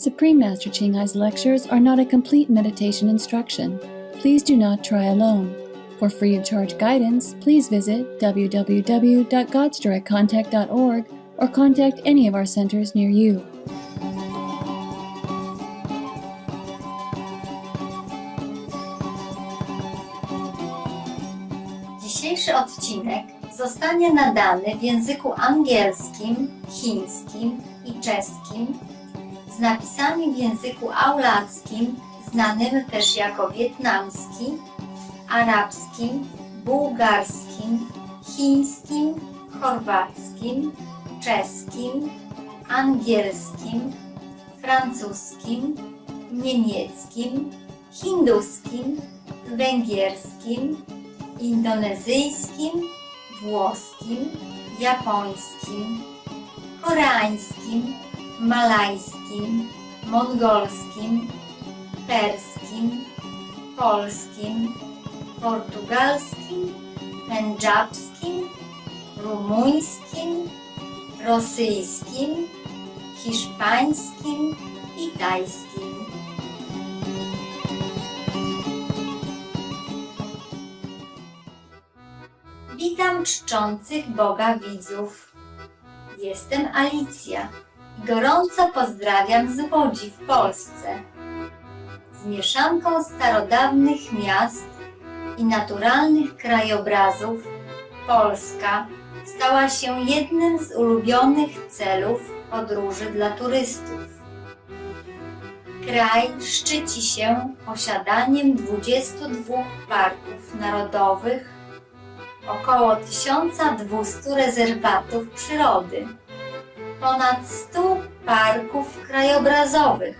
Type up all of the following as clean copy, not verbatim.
Supreme Master Ching's lectures are not a complete meditation instruction. Please do not try alone. For free of charge guidance, please visit www.godsdirectcontact.org or contact any of our centers near you. Dzisiejszy odcinek zostanie nadany w języku angielskim, chińskim i czeskim z napisami w języku aulackim, znanym też jako wietnamski, arabskim, bułgarskim, chińskim, chorwackim, czeskim, angielskim, francuskim, niemieckim, hinduskim, węgierskim, indonezyjskim, włoskim, japońskim, koreańskim, malajskim, mongolskim, perskim, polskim, portugalskim, pendżabskim, rumuńskim, rosyjskim, hiszpańskim i tajskim. Witam czczących Boga widzów. Jestem Alicja i gorąco pozdrawiam z Łodzi w Polsce. Z mieszanką starodawnych miast i naturalnych krajobrazów Polska stała się jednym z ulubionych celów podróży dla turystów. Kraj szczyci się posiadaniem 22 parków narodowych, około 1200 rezerwatów przyrody, ponad 100 parków krajobrazowych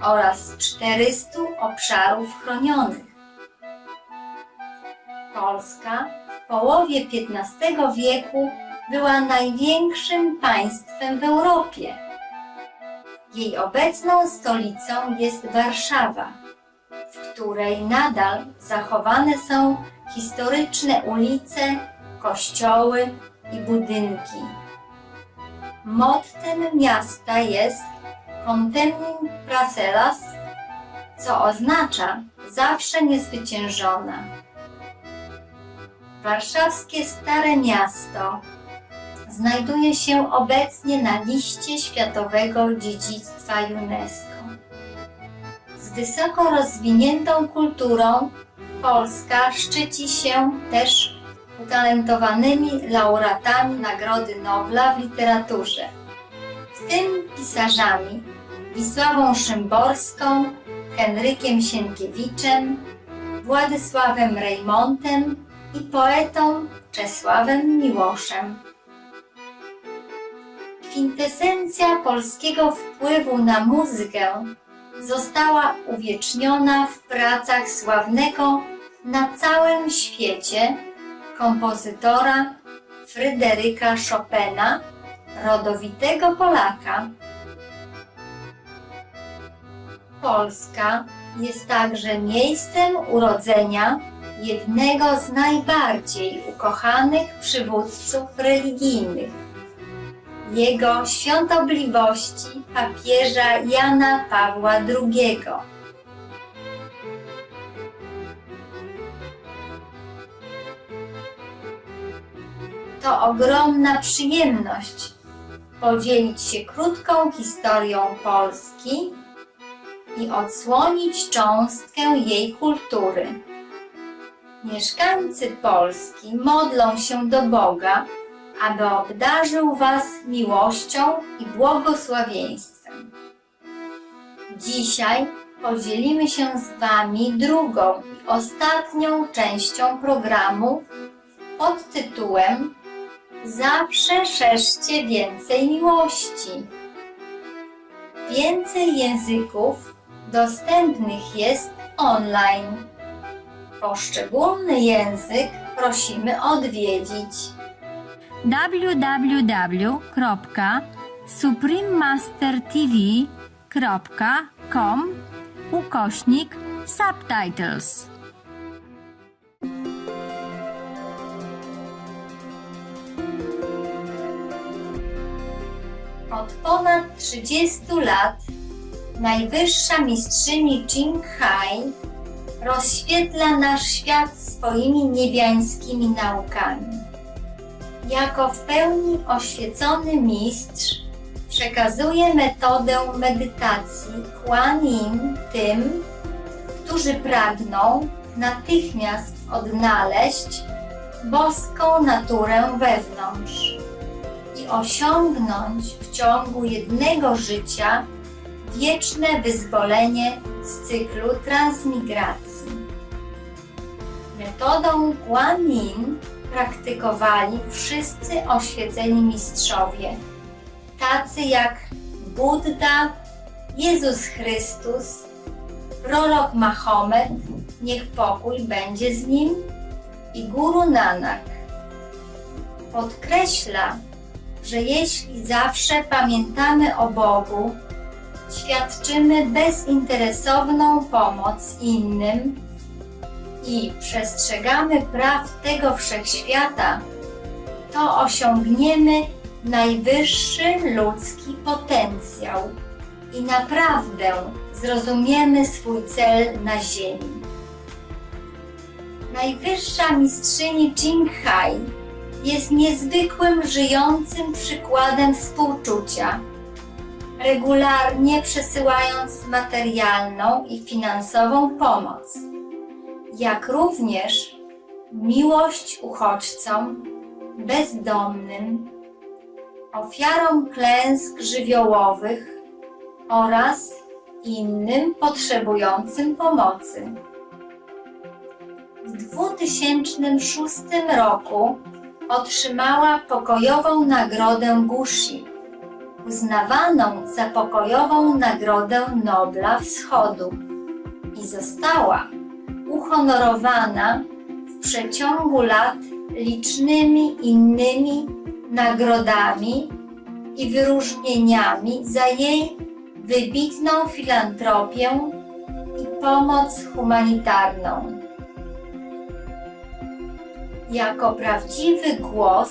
oraz 400 obszarów chronionych. Polska w połowie XV wieku była największym państwem w Europie. Jej obecną stolicą jest Warszawa, w której nadal zachowane są historyczne ulice, kościoły i budynki. Mottem miasta jest Contemnin Pracelas, co oznacza zawsze niezwyciężona. Warszawskie Stare Miasto znajduje się obecnie na liście Światowego Dziedzictwa UNESCO. Z wysoko rozwiniętą kulturą Polska szczyci się też utalentowanymi laureatami Nagrody Nobla w literaturze, w tym pisarzami Wisławą Szymborską, Henrykiem Sienkiewiczem, Władysławem Reymontem i poetą Czesławem Miłoszem. Kwintesencja polskiego wpływu na muzykę została uwieczniona w pracach sławnego na całym świecie kompozytora Fryderyka Chopina, rodowitego Polaka. Polska jest także miejscem urodzenia jednego z najbardziej ukochanych przywódców religijnych, Jego Świątobliwości papieża Jana Pawła II. To ogromna przyjemność podzielić się krótką historią Polski i odsłonić cząstkę jej kultury. Mieszkańcy Polski modlą się do Boga, aby obdarzył Was miłością i błogosławieństwem. Dzisiaj podzielimy się z Wami drugą i ostatnią częścią programu pod tytułem Zawsze szerzcie więcej miłości. Więcej języków dostępnych jest online. Poszczególny język prosimy odwiedzić www.suprememastertv.com/subtitles. Od ponad 30 lat Najwyższa mistrzyni Ching rozświetla nasz świat swoimi niebiańskimi naukami. Jako w pełni oświecony mistrz przekazuje metodę medytacji Kuan Yin tym, którzy pragną natychmiast odnaleźć boską naturę wewnątrz i osiągnąć w ciągu jednego życia wieczne wyzwolenie z cyklu transmigracji. Metodą Kuan Yin praktykowali wszyscy oświeceni mistrzowie, tacy jak Buddha, Jezus Chrystus, prorok Mahomet, niech pokój będzie z nim, i Guru Nanak. Podkreśla, że jeśli zawsze pamiętamy o Bogu, świadczymy bezinteresowną pomoc innym i przestrzegamy praw tego wszechświata, to osiągniemy najwyższy ludzki potencjał i naprawdę zrozumiemy swój cel na ziemi. Najwyższa mistrzyni Ching jest niezwykłym żyjącym przykładem współczucia, regularnie przesyłając materialną i finansową pomoc, jak również miłość uchodźcom, bezdomnym, ofiarom klęsk żywiołowych oraz innym potrzebującym pomocy. W 2006 roku otrzymała pokojową nagrodę Gushi, uznawaną za pokojową nagrodę Nobla Wschodu, i została uhonorowana w przeciągu lat licznymi innymi nagrodami i wyróżnieniami za jej wybitną filantropię i pomoc humanitarną. Jako prawdziwy głos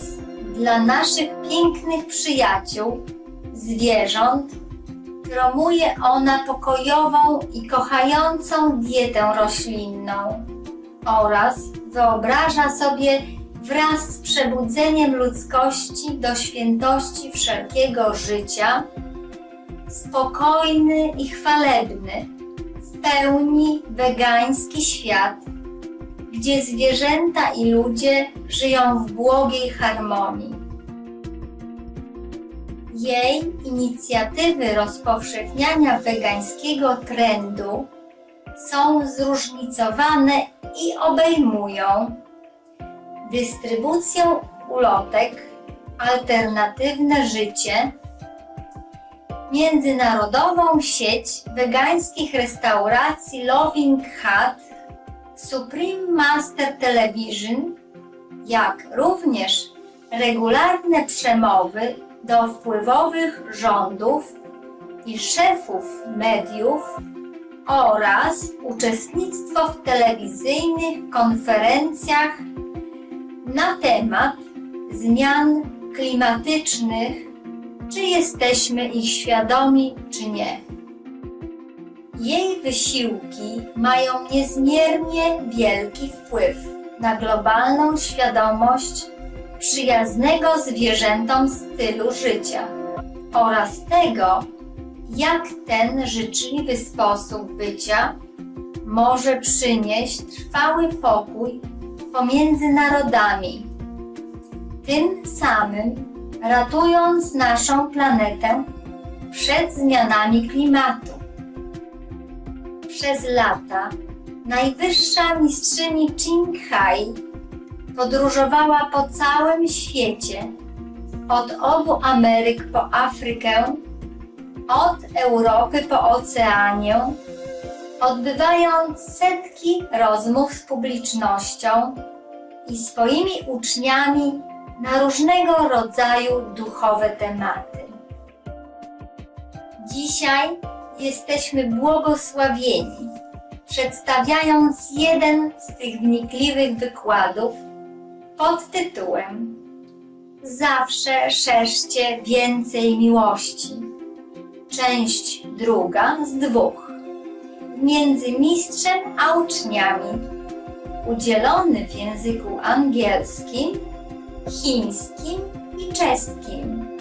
dla naszych pięknych przyjaciół, zwierząt, promuje ona pokojową i kochającą dietę roślinną oraz wyobraża sobie wraz z przebudzeniem ludzkości do świętości wszelkiego życia spokojny i chwalebny, w pełni wegański świat, gdzie zwierzęta i ludzie żyją w błogiej harmonii. Jej inicjatywy rozpowszechniania wegańskiego trendu są zróżnicowane i obejmują dystrybucję ulotek Alternatywne Życie, międzynarodową sieć wegańskich restauracji Loving Hut, Suprema Master Television, jak również regularne przemowy do wpływowych rządów i szefów mediów oraz uczestnictwo w telewizyjnych konferencjach na temat zmian klimatycznych, czy jesteśmy ich świadomi, czy nie. Jej wysiłki mają niezmiernie wielki wpływ na globalną świadomość przyjaznego zwierzętom stylu życia oraz tego, jak ten życzliwy sposób bycia może przynieść trwały pokój pomiędzy narodami, tym samym ratując naszą planetę przed zmianami klimatu. Przez lata najwyższa mistrzyni Ching podróżowała po całym świecie, od obu Ameryk po Afrykę, od Europy po Oceanię, odbywając setki rozmów z publicznością i swoimi uczniami na różnego rodzaju duchowe tematy. Dzisiaj jesteśmy błogosławieni, przedstawiając jeden z tych wnikliwych wykładów pod tytułem Zawsze szerzcie więcej miłości, Część druga z dwóch. Między mistrzem a uczniami. Udzielony w języku angielskim, chińskim i czeskim.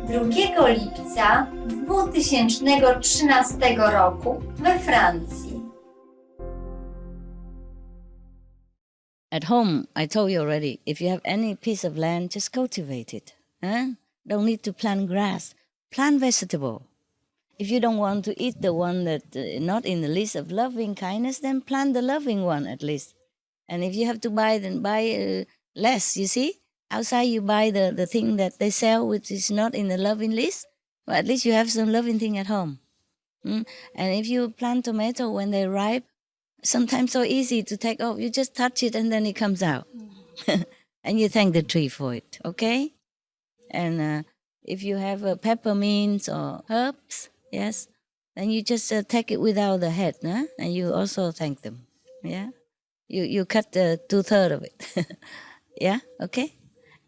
2 lipca 2013 roku we Francji. At home, I told you already, if you have any piece of land, just cultivate it. Don't need to plant grass. Plant vegetable. If you don't want to eat the one that not in the list of loving kindness, then plant the loving one at least. And if you have to buy, then buy less, you see? Outside you buy the thing that they sell which is not in the loving list, but at least you have some loving thing at home. And if you plant tomato when they're ripe, sometimes so easy to take off. You just touch it and then it comes out. And you thank the tree for it, okay? And if you have peppermints or herbs, yes, then you just take it without the head, and you also thank them, yeah? You cut 2/3 of it, yeah, okay?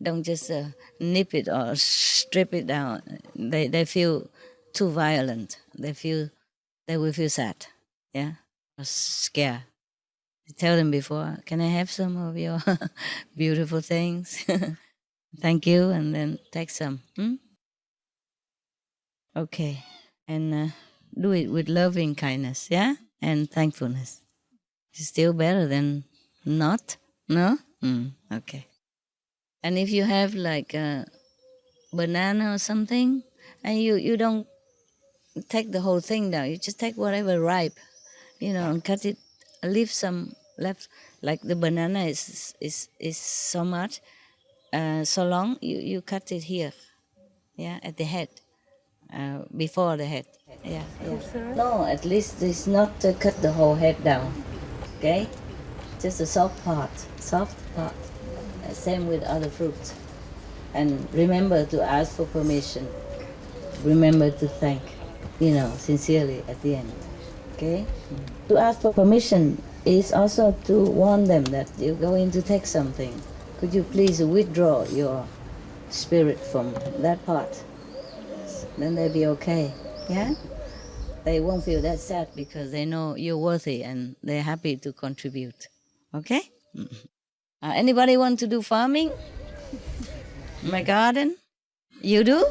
Don't just nip it or strip it down. They feel too violent. They will feel sad, yeah, or scared. You tell them before, can I have some of your beautiful things? Thank you, and then take some. Okay, and do it with loving kindness, yeah, and thankfulness. It's still better than not, no? Okay. And if you have like a banana or something, and you don't take the whole thing down, you just take whatever ripe, and cut it, leave some left. Like the banana is so much, so long, you cut it here, yeah, at the head, before the head, yeah. No, at least it's not cut the whole head down, okay? Just a soft part. Same with other fruits. And remember to ask for permission. Remember to thank, sincerely at the end, okay? To ask for permission is also to warn them that you're going to take something. Could you please withdraw your spirit from that part? Then they'll be okay, yeah? They won't feel that sad because they know you're worthy and they're happy to contribute, okay? Anybody want to do farming? My garden? You do?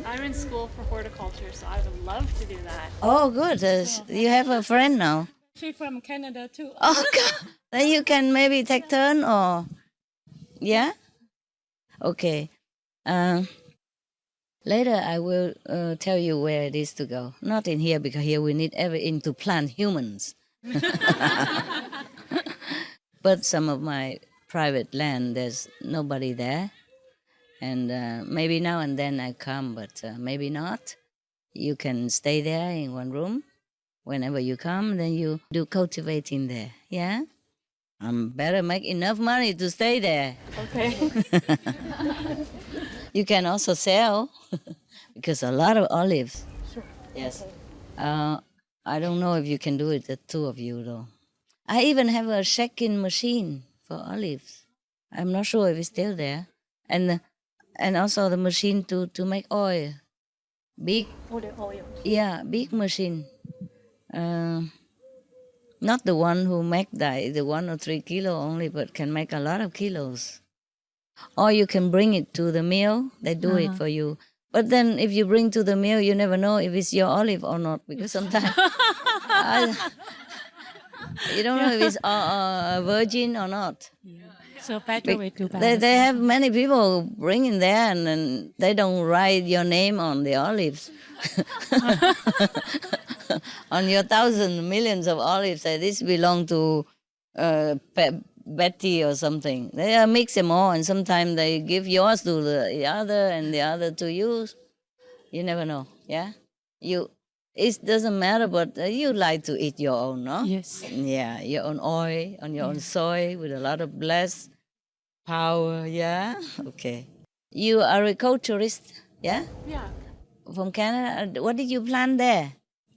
I'm in school for horticulture, so I would love to do that. Oh, good. You have a friend now. She's from Canada too. Oh, God. Then you can maybe take turn or... Yeah? Okay. Later I will tell you where it is to go. Not in here, because here we need everything to plant humans. But some of my private land, there's nobody there. And maybe now and then I come, but maybe not. You can stay there in one room. Whenever you come, then you do cultivating there, yeah? Better make enough money to stay there. Okay. You can also sell, because a lot of olives. Sure. Yes. I don't know if you can do it, the two of you, though. I even have a shaking machine for olives. I'm not sure if it's still there. And also the machine to make oil. Big. Olive oil. Yeah, big machine. Not the one who make the 1 or 3 kilo only, but can make a lot of kilos. Or you can bring it to the mill. They do it for you. But then if you bring to the mill, you never know if it's your olive or not, because sometimes you don't know if it's a virgin or not. So better way to balance. They have many people bring in there, and then they don't write your name on the olives. On your millions of olives, say this belong to Betty or something. They mix them all, and sometimes they give yours to the other and the other to you. You never know, yeah? It doesn't matter, but you like to eat your own, no? Yes. Yeah, your own oil, on your own soil with a lot of blessed power, yeah? Okay. You are a culturist, yeah? Yeah. From Canada. What did you plant there?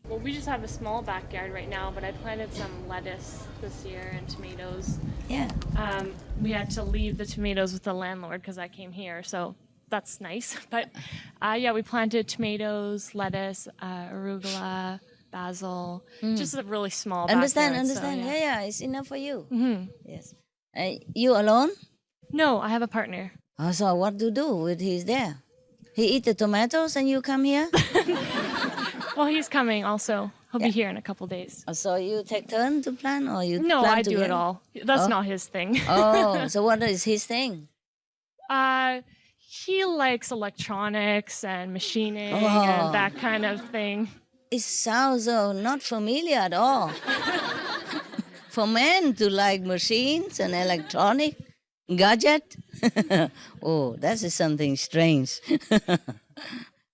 Well, we just have a small backyard right now, but I planted some lettuce this year and tomatoes. Yeah. We had to leave the tomatoes with the landlord because I came here, so that's nice. But yeah, we planted tomatoes, lettuce, arugula, basil, just a really small Understand, backyard. understand. So, Yeah, it's enough for you. Hmm. Yes. You alone? No, I have a partner. Oh, so what to do with he's there? He eat the tomatoes and you come here? Well, he's coming also. He'll Yeah. be here in a couple days. Oh, so you take turn to plant or you No, plant I do it together? all. That's Oh. not his thing. Oh, so what is his thing? He likes electronics and machining Oh. and that kind of thing. It sounds not familiar at all. For men to like machines and electronic gadget. Oh, that is something strange.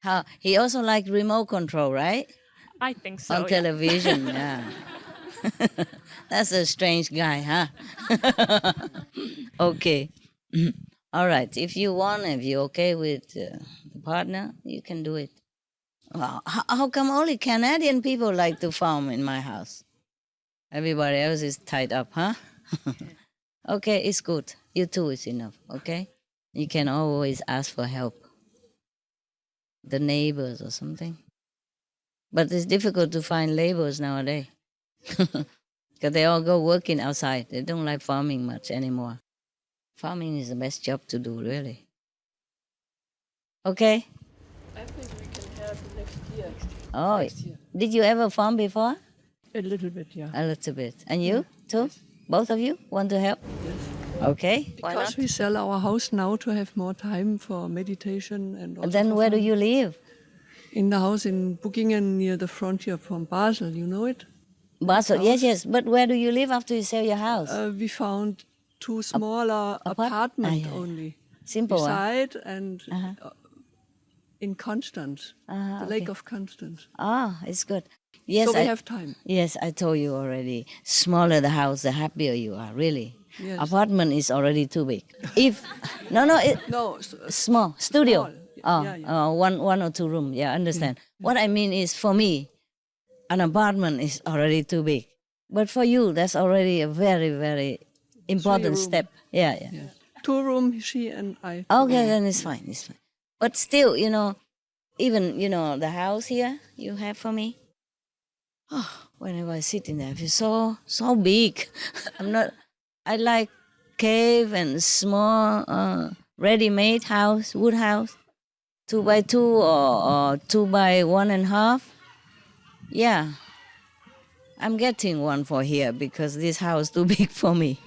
How he also like remote control, right? I think so. On yeah. television, yeah. That's a strange guy, huh? Okay. All right. If you're okay with the partner, you can do it. Well, how come only Canadian people like to farm in my house? Everybody else is tied up, huh? Okay, it's good. You two is enough, okay? You can always ask for help. The neighbors or something. But it's difficult to find laborers nowadays. Because they all go working outside. They don't like farming much anymore. Farming is the best job to do, really. Okay? I think we can have next year. Oh, Next year. did you ever farm before? A little bit, yeah. A little bit. And you, too? Both of you want to help? Yes. Okay. Why Because not? we sell our house now to have more time for meditation and also And then for where do fun. you live? In the house in Buckingen near the frontier from Basel, you know it? Basel. house? Yes. But where do you live after you sell your house? We found two smaller apartments only. Simple one. Beside and in Constance, the Lake of Constance. Ah, it's good. Yes, So we have time. Yes, I told you already. Smaller the house, the happier you are. Really. Yes. Apartment is already too big. If No, small studio. Small. Oh, Yeah. one or two room. Yeah, understand. What I mean is, for me, an apartment is already too big. But for you, that's already a very, very important room. step. Yeah. yes. 2 room, she and I. Okay, then it's fine. It's fine. But still, even the house here you have for me. Oh, whenever I sit in there, I feel so big. I like cave and small ready-made house, wood house, 2x2 or 2x1.5. Yeah, I'm getting one for here because this house too big for me.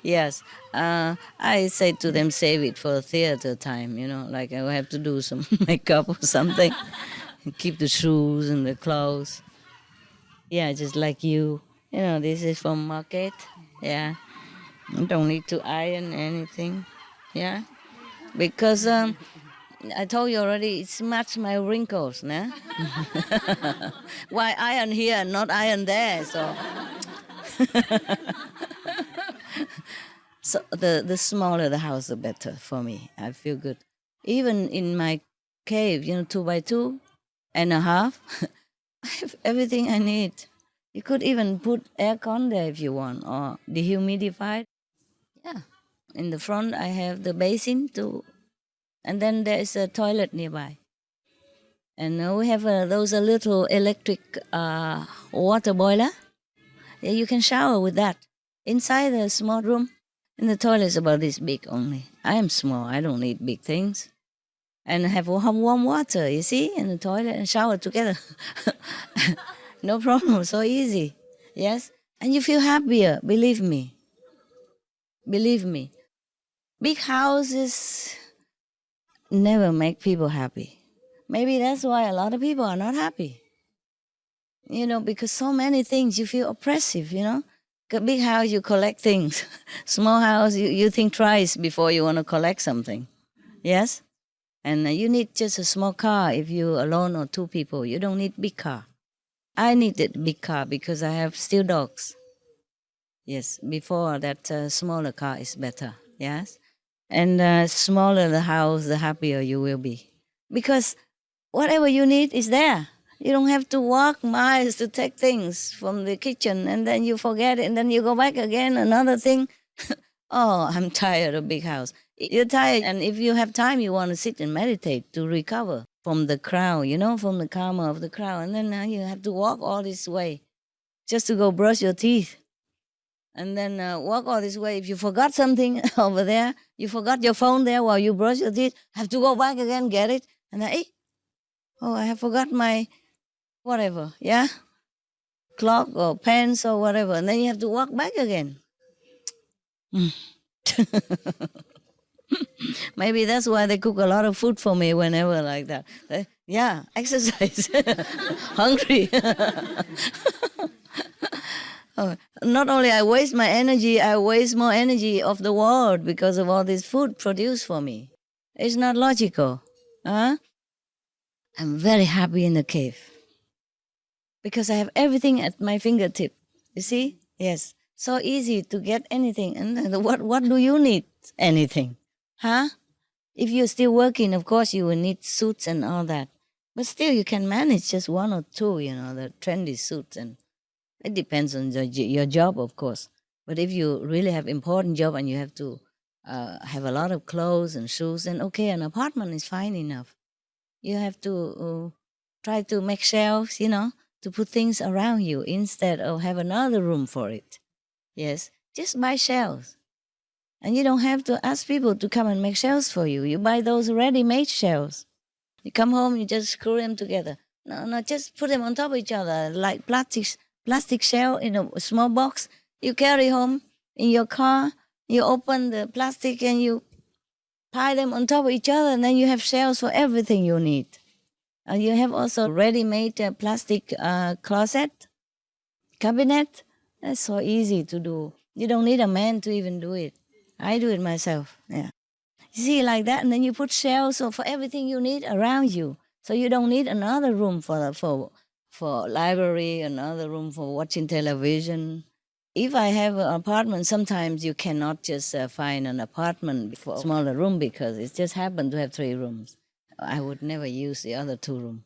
Yes, I say to them, save it for theater time. Like I will have to do some makeup or something, keep the shoes and the clothes. Yeah, just like you. This is from market. Yeah. You don't need to iron anything. Yeah. Because I told you already, it matches my wrinkles, nah? Why iron here and not iron there? So, so the smaller the house, the better for me. I feel good. Even in my cave, 2x2.5, I have everything I need. You could even put aircon there if you want, or dehumidified. Yeah. In the front, I have the basin too, and then there is a toilet nearby. And we have those little electric water boiler. Yeah, you can shower with that. Inside the small room, and the toilet is about this big only. I am small. I don't need big things. And have warm water, you see, in the toilet and shower together. No problem, so easy. Yes? And you feel happier, believe me. Believe me. Big houses never make people happy. Maybe that's why a lot of people are not happy. Because so many things you feel oppressive, A big house, you collect things. Small house, you think twice before you want to collect something. Yes? And you need just a small car if you're alone or 2 people. You don't need big car. I needed big car because I have still dogs. Yes, before that smaller car is better. Yes? And smaller the house, the happier you will be. Because whatever you need is there. You don't have to walk miles to take things from the kitchen and then you forget it and then you go back again, another thing. Oh, I'm tired of big house. You're tired, and if you have time, you want to sit and meditate to recover from the crowd, from the karma of the crowd. And then now you have to walk all this way just to go brush your teeth. And then walk all this way. If you forgot something over there, you forgot your phone there while you brush your teeth, have to go back again, get it. And then, I have forgot my whatever, clock or pens or whatever. And then you have to walk back again. Maybe that's why they cook a lot of food for me whenever like that. Exercise. Hungry. Not only I waste my energy, I waste more energy of the world because of all this food produced for me. It's not logical. I'm very happy in the cave because I have everything at my fingertip. You see? Yes. So easy to get anything. And what do you need? Anything. If you're still working, of course, you will need suits and all that. But still, you can manage just one or two, the trendy suits. And it depends on your job, of course. But if you really have important job and you have to have a lot of clothes and shoes, then okay, an apartment is fine enough. You have to try to make shelves, to put things around you instead of have another room for it. Yes, just buy shelves. And you don't have to ask people to come and make shelves for you. You buy those ready-made shelves. You come home, you just screw them together. No, just put them on top of each other, like plastic shell in a small box. You carry home in your car. You open the plastic and you pile them on top of each other, and then you have shelves for everything you need. And you have also ready-made plastic closet, cabinet. That's so easy to do. You don't need a man to even do it. I do it myself, yeah. You see, like that, and then you put shelves for everything you need around you. So you don't need another room for library, another room for watching television. If I have an apartment, sometimes you cannot just find an apartment for a smaller room because it just happened to have 3 rooms. I would never use the other 2 rooms.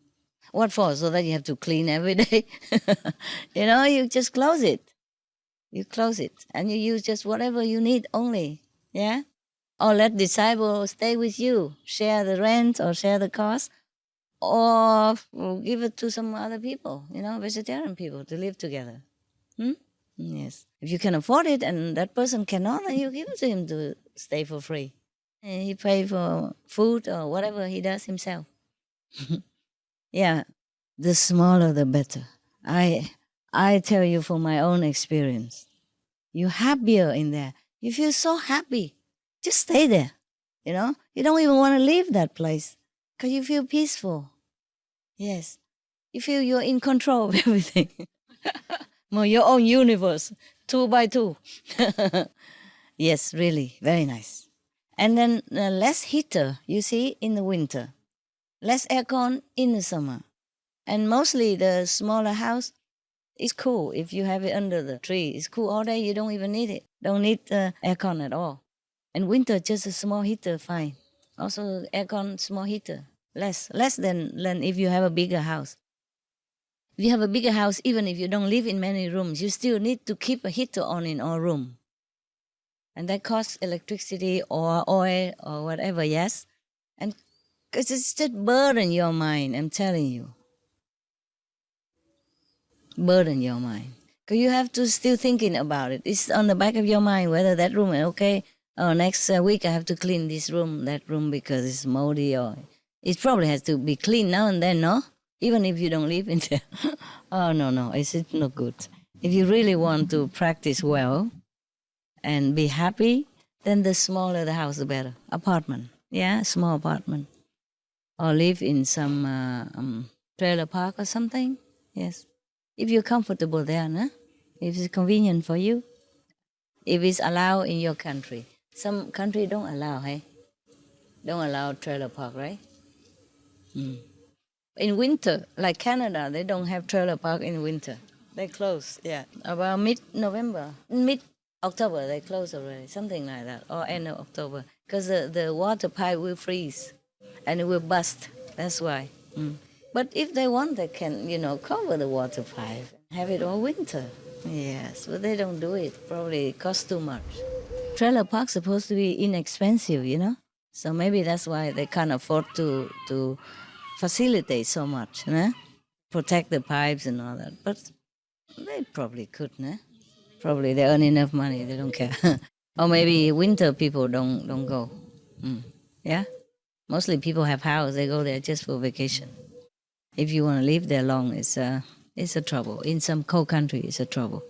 What for? So that you have to clean every day? You just close it. You close it and you use just whatever you need only, yeah? Or let disciples stay with you, share the rent or share the cost, or give it to some other people, vegetarian people to live together. Yes. If you can afford it and that person cannot, then you give it to him to stay for free. And he pay for food or whatever he does himself. Yeah, the smaller the better. I tell you from my own experience, you're happier in there. You feel so happy. Just stay there, You don't even want to leave that place because you feel peaceful. Yes, you feel you're in control of everything. Your own universe, 2 by 2. Yes, really, very nice. And then less heater, you see, in the winter. Less aircon in the summer. And mostly the smaller house, it's cool if you have it under the tree. It's cool all day. You don't even need it. Don't need aircon at all. And winter, just a small heater, fine. Also aircon, small heater. Less than if you have a bigger house. If you have a bigger house, even if you don't live in many rooms, you still need to keep a heater on in all rooms. And that costs electricity or oil or whatever, yes? And because it's just burden your mind, I'm telling you. Burden your mind. Because you have to still thinking about it. It's on the back of your mind whether that room is okay. Oh, next week I have to clean that room because it's moldy, or it probably has to be cleaned now and then, no? Even if you don't live in there. Oh, no, it's not good. If you really want to practice well and be happy, then the smaller the house, the better. Apartment, yeah, small apartment. Or live in some trailer park or something, yes. If you're comfortable there, no? If it's convenient for you. If it's allowed in your country. Some country don't allow, hey? Don't allow trailer park, right? In winter, like Canada, they don't have trailer park in winter. They close, yeah. About mid-November, mid-October, they close already, something like that, or end of October. Because the water pipe will freeze and it will bust, that's why. But if they want, they can, cover the water pipe, have it all winter. Yes, but they don't do it. Probably it costs too much. trailer park's supposed to be inexpensive, you know? So maybe that's why they can't afford to facilitate so much, you know? Protect the pipes and all that. But they probably could, no? Probably they earn enough money, they don't care. Or maybe winter people don't go. Yeah? Mostly people have house, they go there just for vacation. If you want to live there long, it's a trouble. In some cold country, it's a trouble.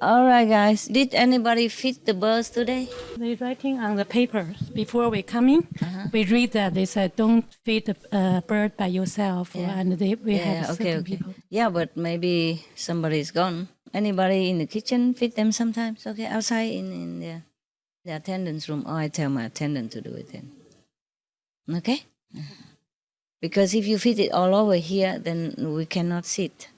All right, guys. Did anybody feed the birds today? They writing on the paper before we coming. We read that they said don't feed the bird by yourself, and we have certain people. Yeah, but maybe somebody's gone. Anybody in the kitchen feed them sometimes? Okay, outside in the attendance room. Oh, I tell my attendant to do it then. Okay. Because if you feed it all over here, then we cannot sit.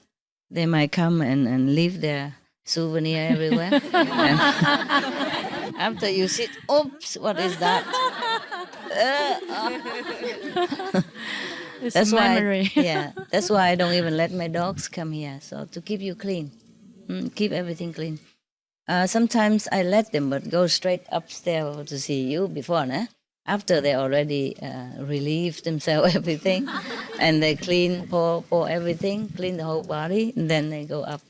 They might come and leave their souvenir everywhere. And after you sit, oops, what is that? It's That's a why, memory. that's why I don't even let my dogs come here. So to keep you clean, keep everything clean. Sometimes I let them, but go straight upstairs to see you before, nah? After they already relieve themselves everything, and they pour everything, clean the whole body, and then they go up.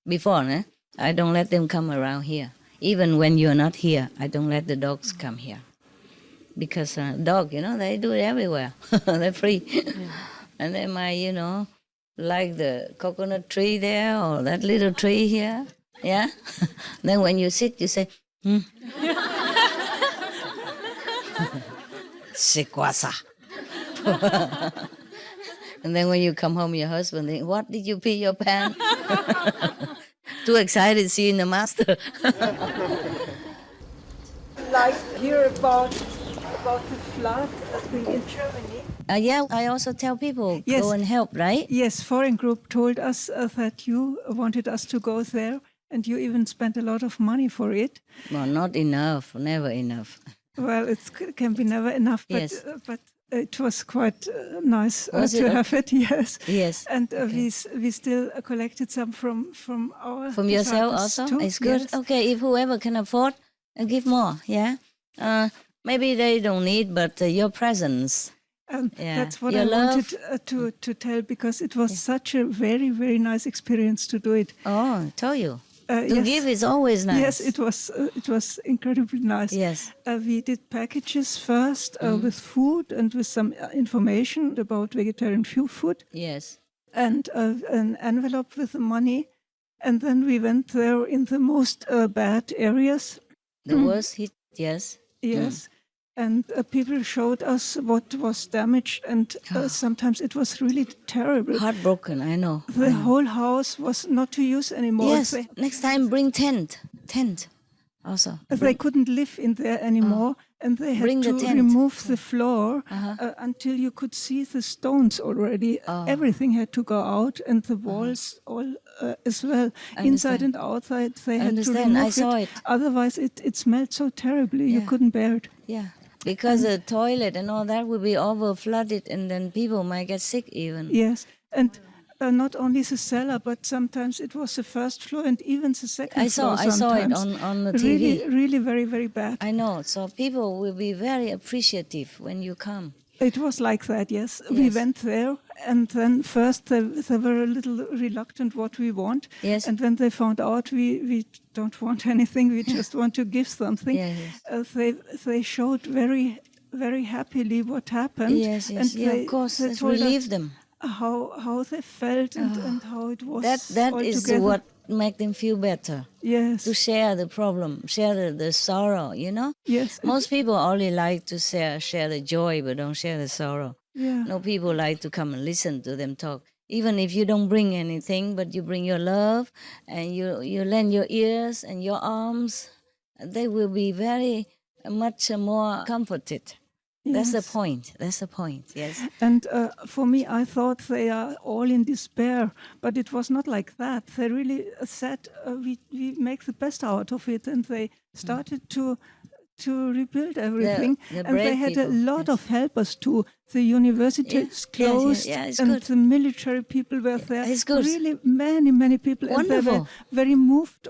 Before, nah? I don't let them come around here. Even when you're not here, I don't let the dogs come here. Because dog, you know, they do it everywhere. They're free. And they might, you know, like the coconut tree there or that little tree here. Yeah? Then when you sit, you say, Sikwasa. And then when you come home, your husband thinks, what did you pee your pants? Too excited seeing the master. Like hear about the flood thing in Germany. Yeah, I also tell people, Yes. go and help, right? Yes, foreign group told us that you wanted us to go there, and you even spent a lot of money for it. Well, not enough, never enough. Well, it can be never enough, but Yes. but it was quite nice Was it to okay? have it. Yes. Yes. And we still collected some from our From yourself disciples also? too. It's good. Yes. Okay, if whoever can afford, give more, yeah? Maybe they don't need, but your presence. Yeah. That's what Your I love. wanted to tell, because it was such a very, very nice experience to do it. Oh, I told you. To Yes. give is always nice. Yes, it was incredibly nice. Yes. We did packages first with food and with some information about vegetarian food, Yes. and an envelope with the money. And then we went there in the most bad areas. The worst hit, yes. Yes. And people showed us what was damaged, and sometimes it was really terrible. Heartbroken, I know. The whole house was not to use anymore. Yes, next time bring tent also. They couldn't live in there anymore, and they had Bring the to tent. remove the floor until you could see the stones already. Everything had to go out, and the walls all as well. Inside and outside, they had to remove I saw it. Otherwise, it smelled so terribly, you couldn't bear it. Yeah, because the toilet and all that will be over flooded, and then people might get sick even. Yes, and not only the cellar, but sometimes it was the first floor and even the second floor. I saw it sometimes. on the TV. Really, really very, very bad. I know. So people will be very appreciative when you come. It was like that, yes. We went there, and then first they were a little reluctant what we want. Yes. And when they found out we don't want anything, we just want to give something, they showed very, very happily what happened. Yes, And of course, they let's told us relieve them. how they felt and how it was. That all is together. what make them feel better. Yes. To share the problem, share the sorrow, you know? Yes. Most people only like to share the joy, but don't share the sorrow. Yeah. No people like to come and listen to them talk. Even if you don't bring anything, but you bring your love and you lend your ears and your arms, they will be very much more comforted. That's the point. That's the point. Yes. And for me, I thought they are all in despair, but it was not like that. They really said we make the best out of it, and they started to to rebuild everything. the And they brave had a people, lot yes. of helpers too. The universities closed, it's and good. the military people were there. It's good. Really, many people. Wonderful. And they were very moved.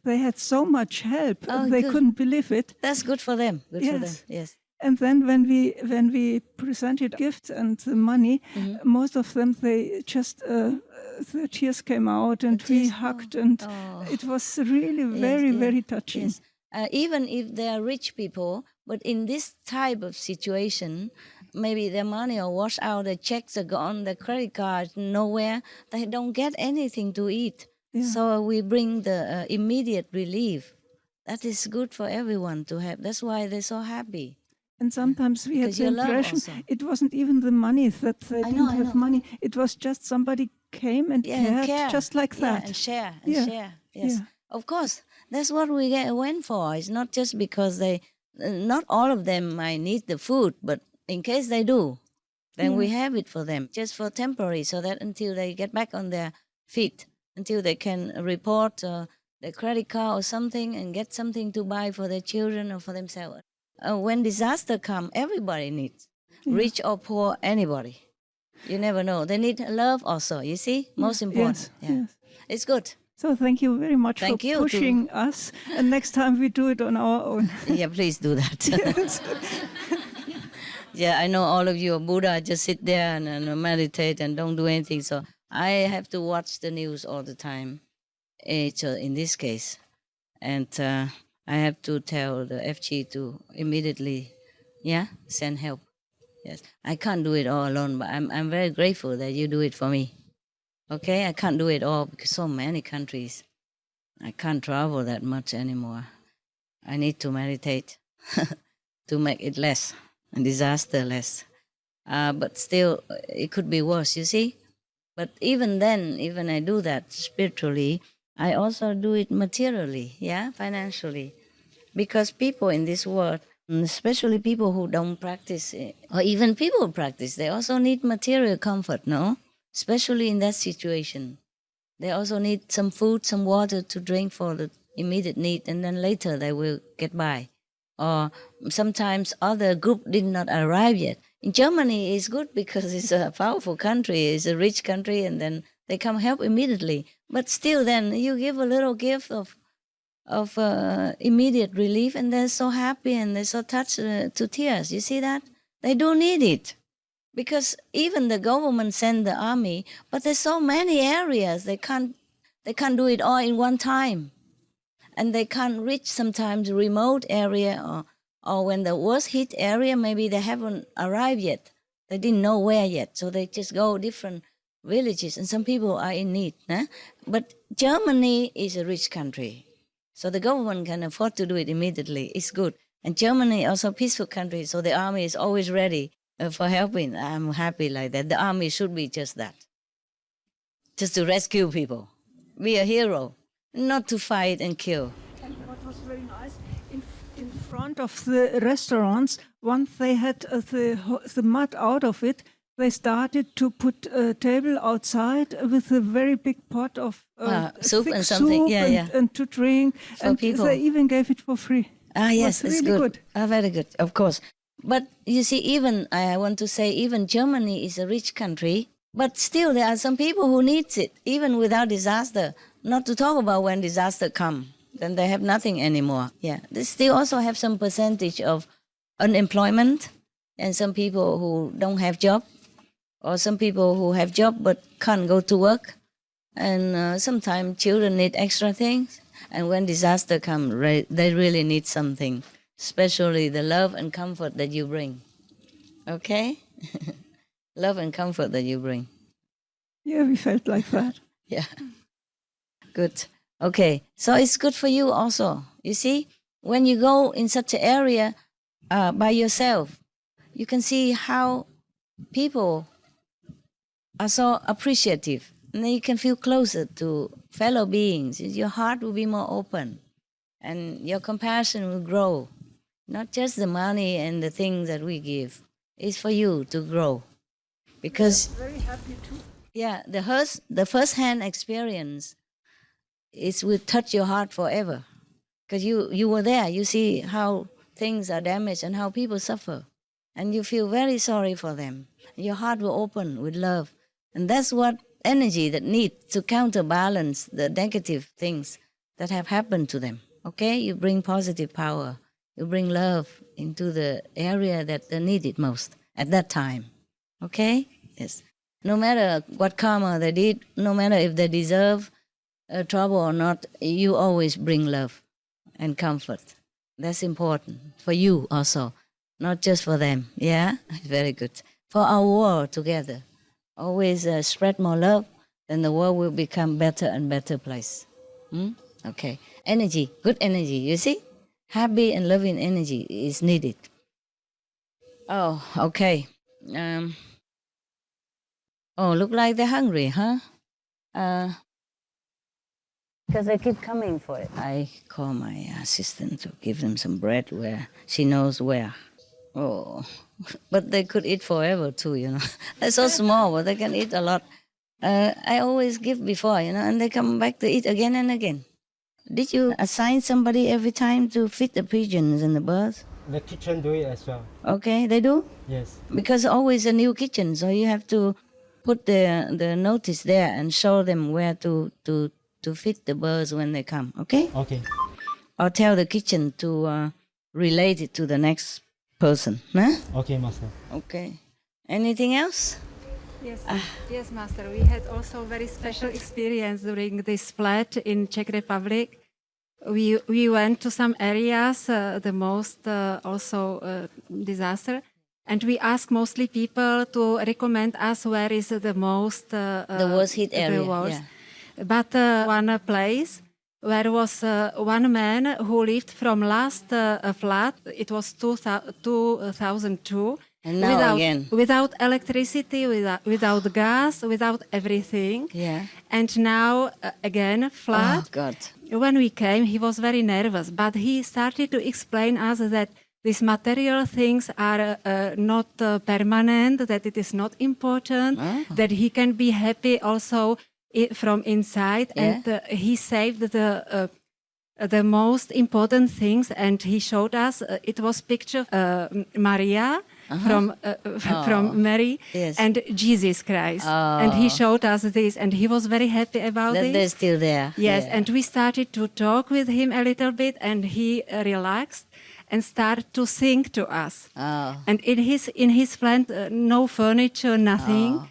They had so much help. They good. couldn't believe it. That's good for them. Good for them. Yes. Yes. And then when we presented gifts and the money, most of them, they just, the tears came out, and we hugged, and it was really very touching. Yes. Even if they are rich people, but in this type of situation, maybe their money are washed out, their checks are gone, their credit cards nowhere, they don't get anything to eat. Yeah. So we bring the immediate relief. That is good for everyone to have. That's why they're so happy. And sometimes we had Because the you love impression also. it wasn't even the money that they didn't have money. It was just somebody came and cared just like that. And share, Yeah. Yes, Yeah. of course. That's what we went for. It's not just because not all of them might need the food, but in case they do, then we have it for them, just for temporary, so that until they get back on their feet, until they can report their credit card or something and get something to buy for their children or for themselves. When disaster comes, everybody needs, rich or poor, anybody. You never know. They need love also, you see? Most important. Yes. It's good. So thank you very much Thank for you pushing us. And next time we do it on our own. Yeah, please do that. Yes. Yeah, I know all of you are Buddha, just sit there and meditate and don't do anything. So I have to watch the news all the time, in this case. And I have to tell the FG to immediately, send help. Yes, I can't do it all alone, but I'm very grateful that you do it for me. Okay, I can't do it all because so many countries. I can't travel that much anymore. I need to meditate to make it less and disaster less. But still, it could be worse, you see? But even then, even I do that spiritually, I also do it materially, financially. Because people in this world, especially people who don't practice, or even people who practice, they also need material comfort, no? Especially in that situation. They also need some food, some water to drink for the immediate need, and then later they will get by. Or sometimes other group did not arrive yet. In Germany, it's good because it's a powerful country, it's a rich country, and then they come help immediately. But still then, you give a little gift of immediate relief, and they're so happy and they're so touched to tears. You see that? They do need it. Because even the government send the army, but there's so many areas, they can't do it all in one time. And they can't reach sometimes remote area or when the worst hit area, maybe they haven't arrived yet. They didn't know where yet, so they just go different villages, and some people are in need. But Germany is a rich country, so the government can afford to do it immediately. It's good. And Germany also a peaceful country, so the army is always ready for helping. I'm happy like that. The army should be just that, just to rescue people. Be a hero, not to fight and kill. And what was very nice, in front of the restaurants, once they had the mud out of it, they started to put a table outside with a very big pot of soup thick and something, soup and to drink. For and people. They even gave it for free. Yes, it was it's really good. Very good, of course. But you see, I want to say, even Germany is a rich country, but still there are some people who needs it, even without disaster. Not to talk about when disaster come, then they have nothing anymore. Yeah, they still also have some percentage of unemployment, and some people who don't have job, or some people who have job but can't go to work. And sometimes children need extra things. And when disaster comes, they really need something, especially the love and comfort that you bring. Okay? Love and comfort that you bring. Yeah, we felt like that. Yeah. Good. Okay. So it's good for you also. You see, when you go in such an area by yourself, you can see how people are so appreciative. And then you can feel closer to fellow beings. Your heart will be more open. And your compassion will grow. Not just the money and the things that we give. It's for you to grow. Because Very happy too. yeah, the first-hand experience will touch your heart forever. Because you were there. You see how things are damaged and how people suffer. And you feel very sorry for them. Your heart will open with love. And that's what energy that needs to counterbalance the negative things that have happened to them. Okay? You bring positive power. You bring love into the area that they need it most at that time. Okay? Yes. No matter what karma they did, no matter if they deserve trouble or not, you always bring love and comfort. That's important for you also, not just for them. Yeah? Very good. For our world together. Always spread more love, then the world will become better and better place. Okay. Energy, good energy, you see? Happy and loving energy is needed. Oh, okay. Look like they're hungry, huh? Because they keep coming for it. I call my assistant to give them some bread where she knows where. Oh, but they could eat forever too, you know. They're so small, but they can eat a lot. I always give before, you know, and they come back to eat again and again. Did you assign somebody every time to feed the pigeons and the birds? The kitchen do it as well. Okay, they do? Yes. Because always a new kitchen, so you have to put the notice there and show them where to feed the birds when they come, okay? Okay. Or tell the kitchen to relate it to the next person, huh? Okay, Master. Okay. Anything else? Yes, yes, Master. We had also very special experience during this flat in Czech Republic. We went to some areas, the most also disaster, and we asked mostly people to recommend us where is the most the worst hit area. The worst. Yeah. But one place where was one man who lived from last flood. It was 2002. And now again. Without electricity, without gas, without everything. Yeah. And now again, flood. Oh, God. When we came, he was very nervous, but he started to explain us that these material things are not permanent, that it is not important, that he can be happy also from inside. Yeah. And he saved the most important things, and he showed us, it was picture Maria, from Mary, yes. and Jesus Christ. And he showed us this, and he was very happy about That it. they're still there. Yes, Yeah. and we started to talk with him a little bit, and he relaxed and started to sing to us. And in his flat, no furniture, nothing,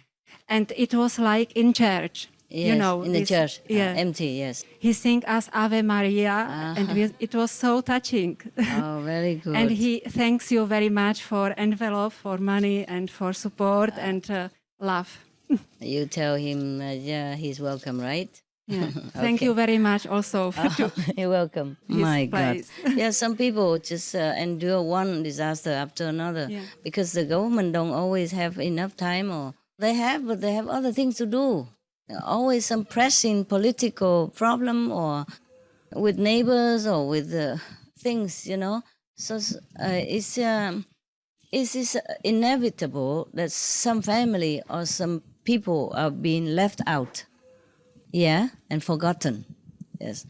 and it was like in church. Yes, You know, in the this- church, yeah. empty, yes. He sang us Ave Maria, and it was so touching. Oh, very good. And he thanks you very much for envelope, for money, and for support and love. You tell him, yeah, he's welcome, right? Yeah. Thank Okay. you very much also. You're welcome. His My place. God. Yeah, some people just endure one disaster after another Yeah. because the government don't always have enough time, or they have, but they have other things to do. Always some pressing political problem, or with neighbors, or with things, you know. So it's inevitable that some family or some people are being left out, yeah, and forgotten. Yes.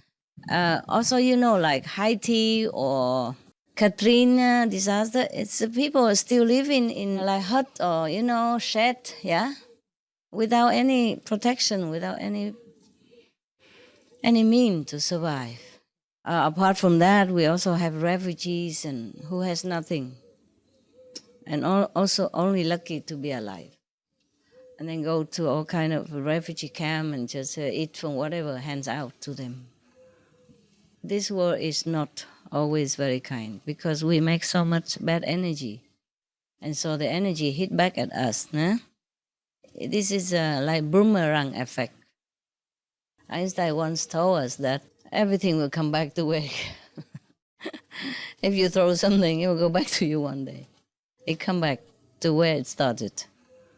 Also, you know, like Haiti or Katrina disaster, it's people are still living in like hut or, you know, shed, yeah, without any protection, without any mean to survive. Apart from that, we also have refugees and who has nothing, and also only lucky to be alive, and then go to all kind of refugee camp and just eat from whatever hands out to them. This world is not always very kind because we make so much bad energy, and so the energy hit back at us. Nah? This is like boomerang effect. Einstein once told us that everything will come back to where. If you throw something, it will go back to you one day. It come back to where it started.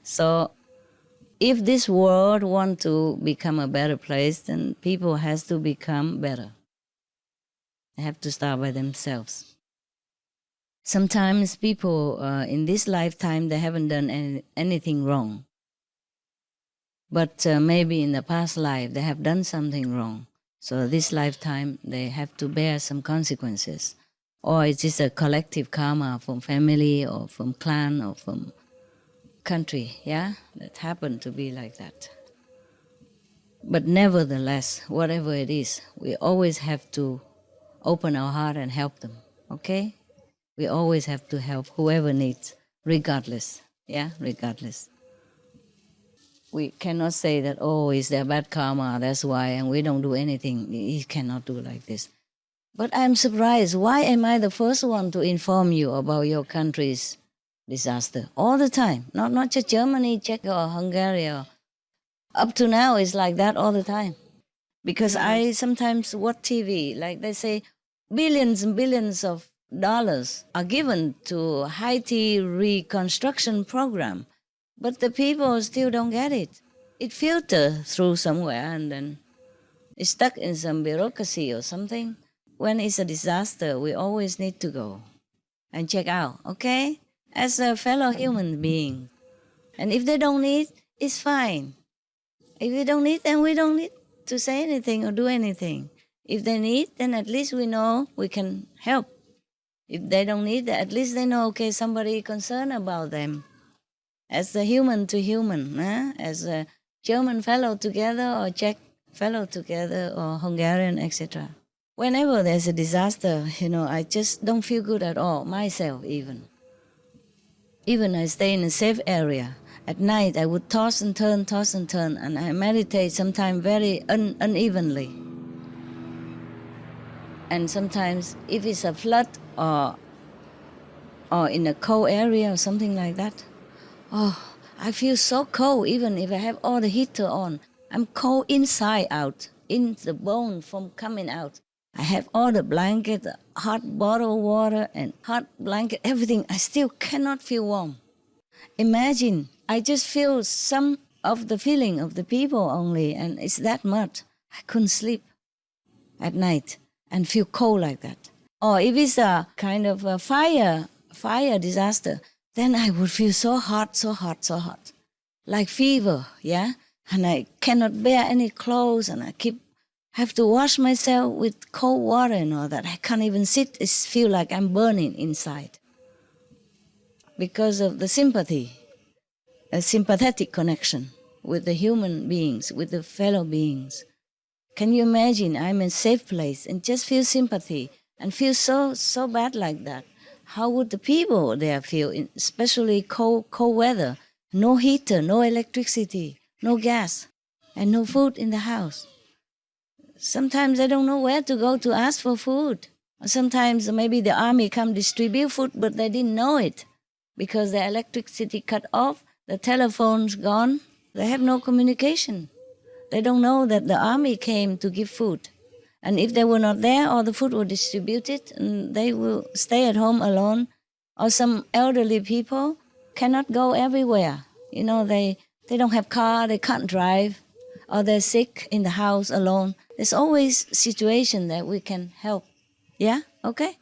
So if this world want to become a better place, then people has to become better. They have to start by themselves. Sometimes people in this lifetime, they haven't done anything wrong. But maybe in the past life, they have done something wrong. So this lifetime, they have to bear some consequences or is this a collective karma from family or from clan or from country, yeah, that happened to be like that. But nevertheless, whatever it is, we always have to open our heart and help them, okay? We always have to help whoever needs, regardless, yeah, regardless. We cannot say that, oh, it's their bad karma, that's why, and we don't do anything. You cannot do like this. But I'm surprised, why am I the first one to inform you about your country's disaster? All the time, not just Germany, Czech or Hungary. Up to now, it's like that all the time. Because I sometimes watch TV, like they say, billions and billions of dollars are given to Haiti reconstruction program, but the people still don't get it. It filters through somewhere and then it's stuck in some bureaucracy or something. When it's a disaster, we always need to go and check out, okay? As a fellow human being. And if they don't need, it's fine. If we don't need, then we don't need to say anything or do anything. If they need, then at least we know we can help. If they don't need, at least they know, okay, somebody concerned about them. As a human to human, as a German fellow together or Czech fellow together or Hungarian, etc. Whenever there's a disaster, I just don't feel good at all, myself even. Even I stay in a safe area. At night, I would toss and turn, and I meditate sometimes very unevenly. And sometimes, if it's a flood or in a cold area or something like that, I feel so cold even if I have all the heater on. I'm cold inside out, in the bone from coming out. I have all the blanket, hot bottled water and hot blanket, everything. I still cannot feel warm. Imagine, I just feel some of the feeling of the people only, and it's that much. I couldn't sleep at night and feel cold like that. Or if it's a kind of a fire disaster, then I would feel so hot, like fever, yeah? And I cannot bear any clothes, and I have to wash myself with cold water and all that. I can't even sit, I feel like I'm burning inside. Because of the sympathy, a sympathetic connection with the human beings, with the fellow beings. Can you imagine I'm in a safe place and just feel sympathy and feel so bad like that? How would the people there feel, especially cold weather? No heater, no electricity, no gas, and no food in the house. Sometimes I don't know where to go to ask for food. Or sometimes maybe the army come distribute food, but they didn't know it because the electricity cut off, the telephone's gone, they have no communication. They don't know that the army came to give food. And if they were not there or the food was distributed, and they will stay at home alone. Or some elderly people cannot go everywhere. They don't have car, they can't drive, or they're sick in the house alone. There's always a situation that we can help. Yeah? Okay?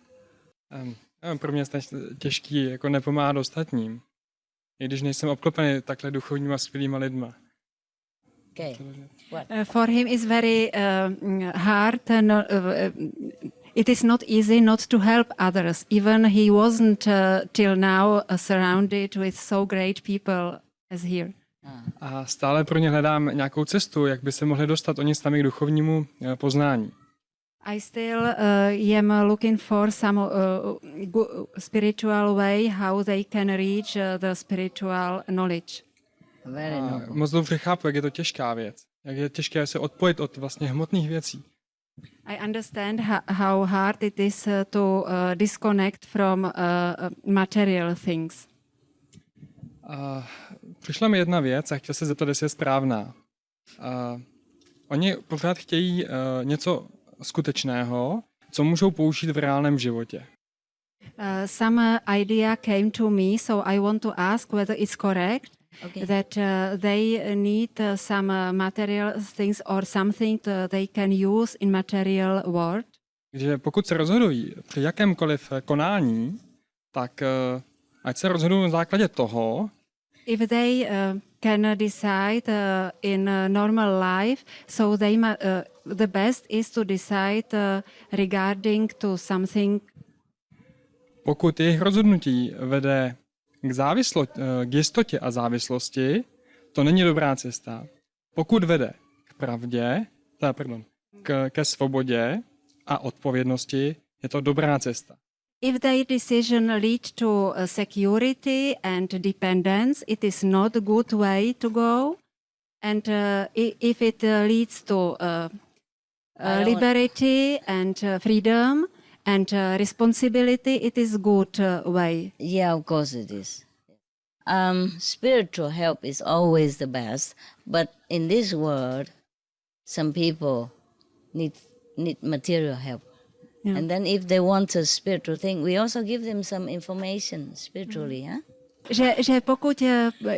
Pro mě je těžký jako nepomáhat ostatním, i když nejsem obklopený takhle duchovníma skvělýma lidma. Okay. For him it's very hard. It is not easy not to help others. Even he wasn't till now surrounded with so great people as here. A stále pro ně hledám nějakou cestu, jak by se mohli dostat oni sami k duchovnímu poznání. I still am looking for some spiritual way how they can reach the spiritual knowledge. Moc dobře chápu, jak je to těžká věc. Jak je těžké se odpojit od vlastně hmotných věcí. I understand how hard it is to disconnect from material things. Přišla mi jedna věc a chtěl se zeptat, jestli je správná. Oni pořád chtějí něco skutečného, co můžou použít v reálném životě. Some idea came to me, so I want to ask whether it's correct that they need some material things or something they can use in material world. Takže pokud se rozhodují při jakémkoliv konání, tak ať se rozhodují na základě toho, if they can decide in normal life, so they the best is to decide regarding to something Pokud jejich rozhodnutí vede k jistotě a závislosti, to není dobrá cesta. Pokud vede k pravdě, ke svobodě a odpovědnosti, je to dobrá cesta. If their decision leads to security and dependence, it is not a good way to go. And if it leads to liberty and freedom and responsibility, it is good way. Yeah, of course it is. Spiritual help is always the best, but in this world, some people need material help. Yeah. And then if they want a spiritual thing, we also give them some information spiritually, huh? Že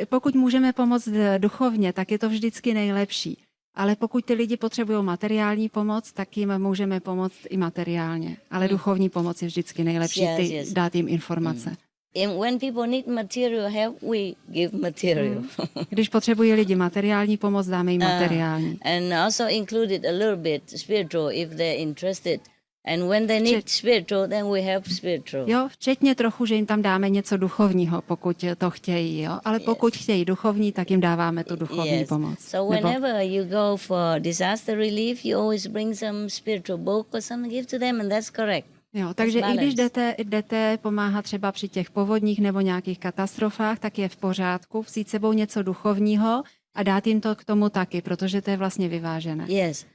pokud můžeme pomoct duchovně, tak je to vždycky nejlepší. Ale pokud ty lidi potřebují materiální pomoc, tak jim můžeme pomoct i materiálně. Ale duchovní pomoc je vždycky nejlepší, dát jim informace. And when people need material help, we give material. Když potřebují lidi materiální pomoc, dáme jim materiální. And also included a little bit spiritual if they're interested. And when they need spiritual, then we help spiritual. Jo, včetně trochu, že jim tam dáme něco duchovního, pokud to chtějí, jo. Ale pokud chtějí duchovní, tak jim dáváme tu duchovní pomoc. So whenever you go for disaster relief, you always bring some spiritual book or something, give to them, and that's correct. Jo, takže i když jdete pomáhat třeba při těch povodních nebo nějakých katastrofách, tak je v pořádku vzít sebou něco duchovního a dát jim to k tomu taky, protože to je vlastně vyvážené. Yes.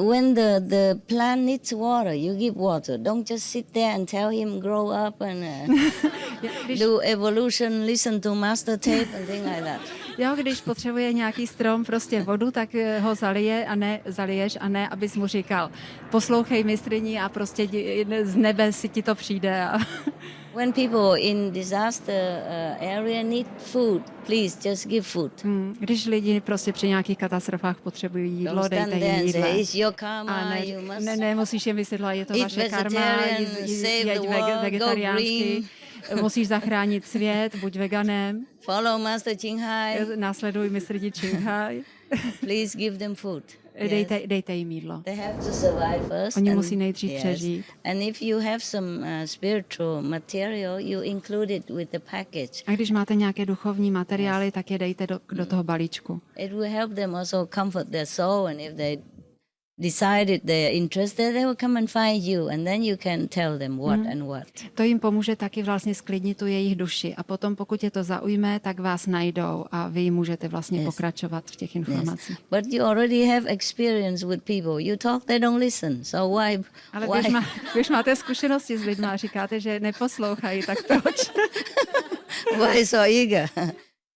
When the plant needs water, you give water. Don't just sit there and tell him grow up and do evolution, listen to master tape and things like that. Jo, když potřebuje nějaký strom prostě vodu, tak ho zaliješ a ne, abys mu říkal, poslouchej mistryni a prostě z nebe si ti to přijde. When people in disaster area need food, please just give food. Když lidi prostě při nějakých katastrofách potřebují jídlo, dejte jim jídlo. Ne, musíš jim vysvětlovat, je to vaše karma, jeď vegetariánsky, musíš zachránit svět, buď veganem. Follow Master Ching. Následuj mistryni Ching. Please give them food. Dejte jim jídlo. They have to survive first. Oni musí nejdřív přežít. And if you have some spiritual material, you include it with the package. A když máte nějaké duchovní materiály, tak je dejte do toho balíčku. It will help them also comfort their soul, and if they decided they're interested, they will come and find you, and then you can tell them what and what. To jim pomůže taky vlastně sklidnit tu jejich duši. A potom, pokud je to zaujme, tak vás najdou a vy jim můžete vlastně pokračovat v těch informacích. But you already have experience with people. You talk, they don't listen. So why? Ale když máte zkušenosti s lidmi a říkáte, že neposlouchají, tak proč? Why so eager?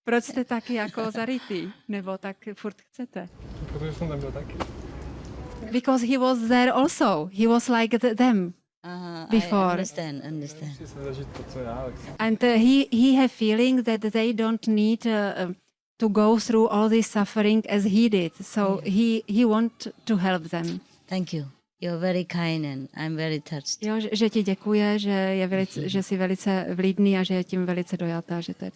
Proč jste taky jako zarytý? Nebo tak furt chcete? Protože jsem tam byl taky. Because he was there also. He was like them before. I understand. And he have feeling that they don't need to go through all this suffering as he did. So he want to help them. Thank you. You're very kind and I'm very touched. Jo, že ti děkuje, že jsi velice vlídný a že je tím velice dojatá, že to je.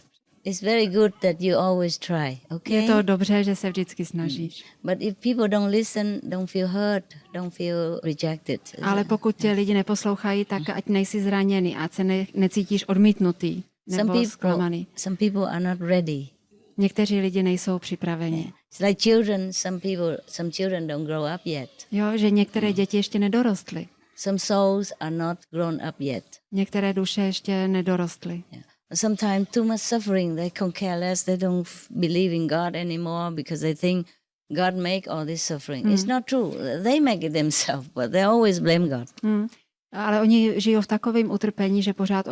It's very good that you always try, okay? Je to dobře, že se vždycky snažíš. But if people don't listen, don't feel hurt, don't feel rejected. Ale pokud tě lidi neposlouchají, tak ať nejsi zraněný, ať se necítíš odmítnutý nebo zklamaný. Some people are not ready. Někteří lidi nejsou připraveni. It's like children, some children don't grow up yet. Jo, že některé děti ještě nedorostly. Some souls are not grown up yet. Některé duše ještě nedorostly. Yeah. Sometimes too much suffering, they can care less, they don't believe in God anymore because they think God make all this suffering. It's not true. They make it themselves, but they always blame God. Ale oni žijou v takovém utrpení, že pořád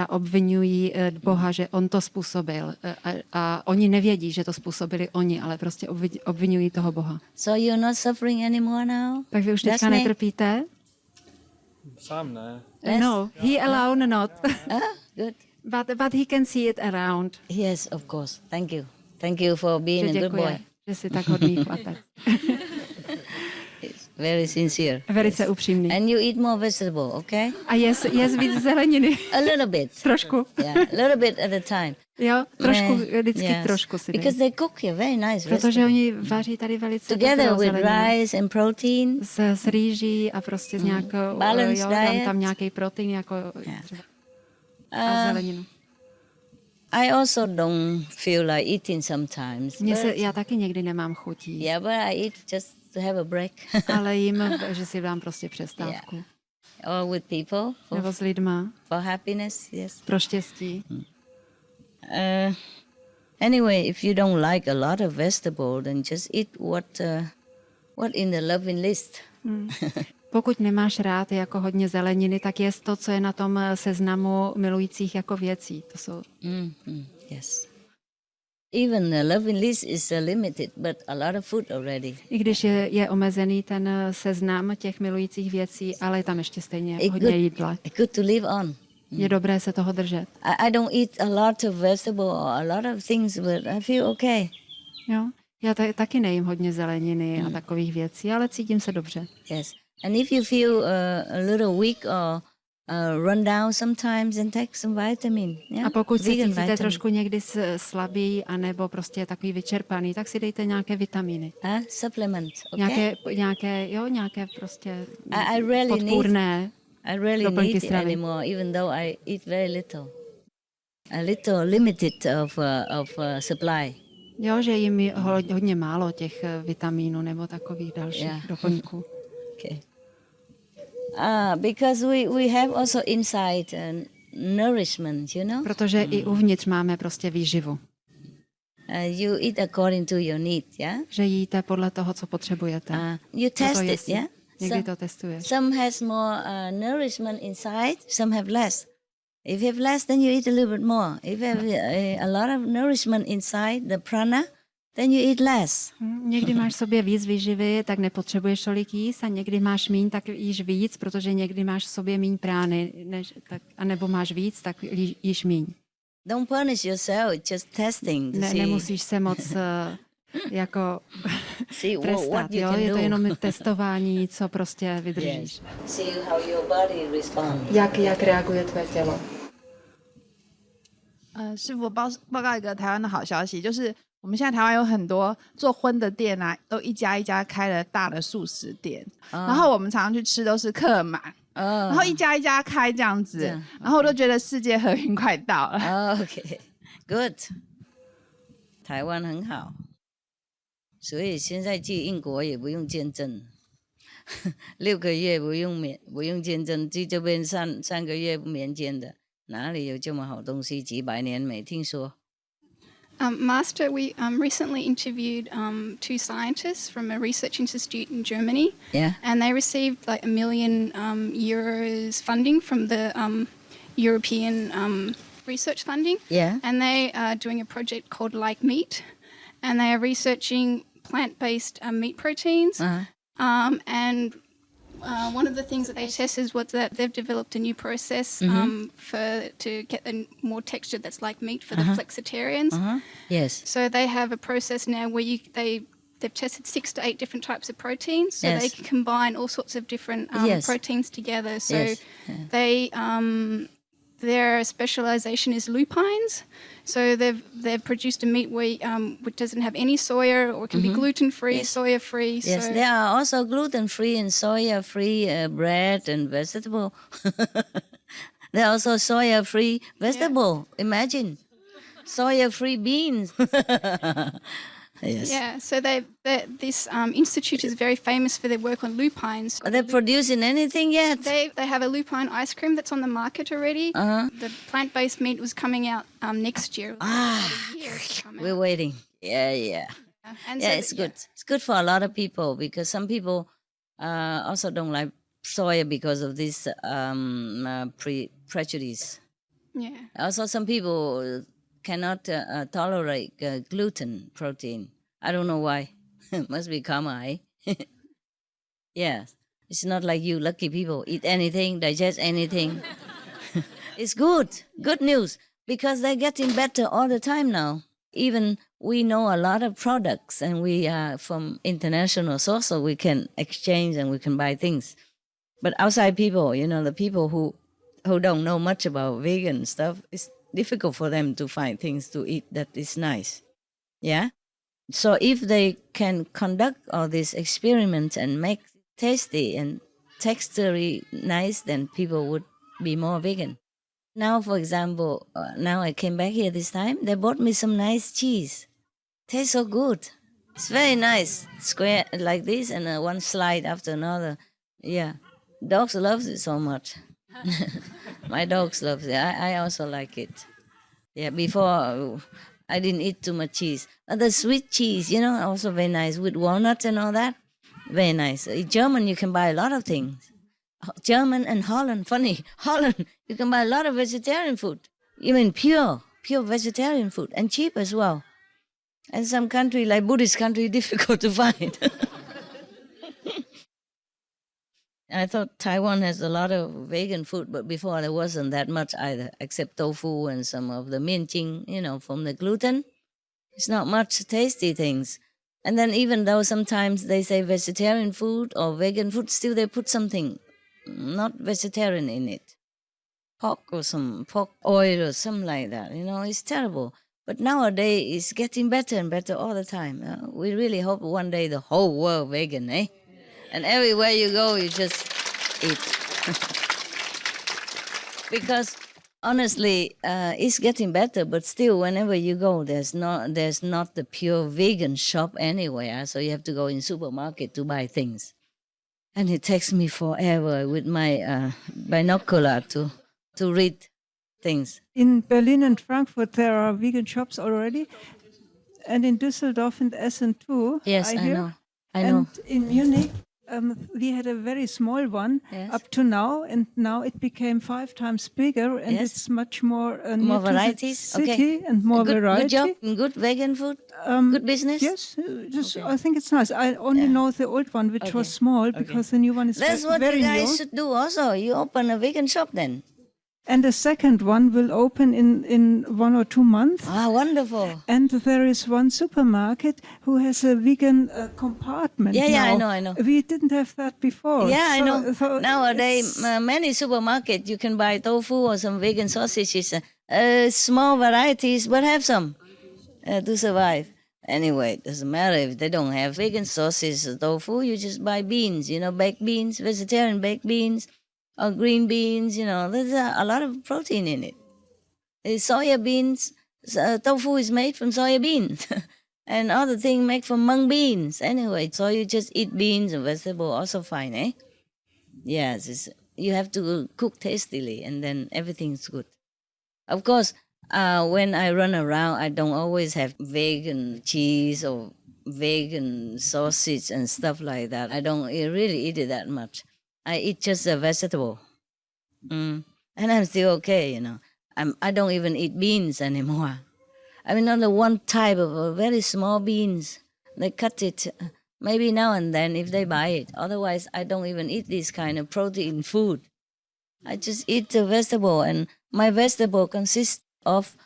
obvinují Boha, že on to způsobil. A oni nevědí, že to způsobili oni, ale prostě obvinují toho Boha. So you're not suffering anymore now? Tak vy už teďka netrpíte? Sám ne. No, he alone not. Good. But he can see it around. Yes, of course. Thank you. Thank you for being a good boy. Že jsi tak hodný chlapec. Very sincere. Velice upřímný. And you eat more vegetable, okay? A jest víc zeleniny. A little bit. Trošku. Yeah, a little bit at a time. Jo, trošku, vždycky trošku si dej. Because they cook here very nice. Protože oni vaří tady velice together with rice and protein. S rýží a prostě s nějakou, balanced diet. tam nějaký protein, jako a zeleninu? I also don't feel like eating sometimes. Já taky někdy nemám chutí, Yeah, but I eat just to have a break. ale jím, že si dám prostě přestávku. Or with people. Nebo s lidma. For happiness, yes. Pro štěstí. Anyway, if you don't like a lot of vegetable, then just eat what in the loving list. Pokud nemáš rád jako hodně zeleniny, tak jest to, co je na tom seznamu milujících jako věcí. To jsou... Yes. Even the loving list is limited, but a lot of food already. I když je omezený ten seznam těch milujících věcí, ale je tam ještě stejně hodně jídla. Good to live on. Je dobré se toho držet. I don't eat a lot of vegetable or a lot of things, but I feel okay. Jo? Já taky nejím hodně zeleniny a takových věcí, ale cítím se dobře. Yes. And if you feel a little weak or run down sometimes, then take some vitamin. Yeah? A pokud se cítíte vitamin. trošku někdy slabý, anebo prostě takový vyčerpaný, tak si dejte nějaké vitaminy. Supplement, okay? Nějaké prostě I really podpůrné. I really need it anymore, even though I eat very little. A little limited of supply. Jo, že jim hodně málo těch vitamínů nebo takových dalších doplňků. Okay. Because we have also inside nourishment, you know? Protože i uvnitř máme prostě výživu. You eat according to your need, yeah? Že jíte podle toho, co potřebujete. You test it, yeah? Někdy to testuješ. Some has more nourishment inside, some have less. If you have less, then you eat a little bit more. If you have a lot of nourishment inside, the prana, then you eat less. Někdy máš v sobě víc výživy, tak nepotřebuješ tolik jíst, a někdy máš míň, tak jíš víc, protože někdy máš v sobě míň prány, anebo máš víc, tak jíš míň. Don't punish yourself, it's just testing. Nemusíš se moc jako trestat, jo? Je to jenom testování, co prostě vydržíš. See how your body responds. Jak reaguje tvé tělo? 师傅报告一个台湾的好消息，就是我们现在台湾有很多做荤的店啊，都一家一家开了大的素食店，然后我们常常去吃都是客满，然后一家一家开这样子，然后我都觉得世界和平快到了。Okay, good. 台湾很好，所以现在去英国也不用签证，6个月不用签证，去这边3个月不免签的。哪里有这么好东西？几百年没听说。Master, we recently interviewed 2 scientists from a research institute in Germany. Yeah. And they received like €1 million euros funding from the European research funding. Yeah. And they are doing a project called Like Meat. And they are researching plant-based meat proteins. And one of the things that they test is that they've developed a new process to get a more texture that's like meat for the flexitarians. Yes. So they have a process now where they've tested 6 to 8 different types of proteins, so they can combine all sorts of different proteins together. So they their specialization is lupines. So they've produced a meat which doesn't have any soya, or can be gluten-free, soya-free. Yes, there are also gluten-free and soya-free bread and vegetable. There are also soya-free vegetable. Yeah. Imagine, soya-free beans. Yes. Yeah, so this institute is very famous for their work on lupines. Are they producing anything yet? They have a lupine ice cream that's on the market already. The plant-based meat was coming out next year. We're waiting. Yeah. And so, it's good. It's good for a lot of people, because some people also don't like soya because of this prejudice. Yeah. Also, some people cannot tolerate gluten protein. I don't know why. Must be karma, eh? Yes. It's not like you lucky people eat anything, digest anything. It's good. Good news. Because they're getting better all the time now. Even we know a lot of products, and we are from international source, so we can exchange and we can buy things. But outside people, the people who don't know much about vegan stuff, it's difficult for them to find things to eat that is nice. Yeah? So if they can conduct all these experiments and make tasty and texturally nice, then people would be more vegan. Now, for example, now I came back here this time, they bought me some nice cheese. Tastes so good. It's very nice. Square like this and one slide after another. Yeah. Dogs love it so much. My dogs love it. I also like it. Yeah, before I didn't eat too much cheese. The sweet cheese, also very nice with walnuts and all that. Very nice. In German, you can buy a lot of things. German and Holland, funny. Holland, you can buy a lot of vegetarian food. Even pure vegetarian food and cheap as well. And some country like Buddhist country, difficult to find. I thought Taiwan has a lot of vegan food, but before there wasn't that much either, except tofu and some of the Ching, from the gluten. It's not much tasty things. And then even though sometimes they say vegetarian food or vegan food, still they put something not vegetarian in it. Pork or some pork oil or something like that. It's terrible. But nowadays it's getting better and better all the time. We really hope one day the whole world vegan, eh? And everywhere you go, you just eat. Because honestly, it's getting better, but still, whenever you go, there's not the pure vegan shop anywhere. So you have to go in supermarket to buy things. And it takes me forever with my binocular to read things. In Berlin and Frankfurt, there are vegan shops already. And in Düsseldorf and Essen too. Yes, I know. And in Munich, we had a very small one up to now, and now it became 5 times bigger, and it's much more more varieties, city and more variety. Good job, good vegan food, good business. Yes, I think it's nice. I only know the old one, which was small, because the new one is That's very new. That's what you guys should do also. You open a vegan shop then. And the second one will open in 1 or 2 months. Ah, wonderful. And there is one supermarket who has a vegan compartment. Yeah, now. I know. We didn't have that before. Yeah, I know. Nowadays, many supermarkets, you can buy tofu or some vegan sausages. Small varieties, but have some to survive. Anyway, it doesn't matter if they don't have vegan sausages or tofu. You just buy beans, baked beans, vegetarian baked beans. Or green beans, there's a lot of protein in it. Soya beans, tofu is made from soya beans. And other things made from mung beans. Anyway, so you just eat beans and vegetables, also fine, eh? Yes, you have to cook tastily and then everything's good. Of course, when I run around, I don't always have vegan cheese or vegan sausage and stuff like that. I don't really eat it that much. I eat just a vegetable. And I'm still okay, I don't even eat beans anymore. I mean, only one type of very small beans. They cut it maybe now and then if they buy it. Otherwise, I don't even eat this kind of protein food. I just eat the vegetable, and my vegetable consists of,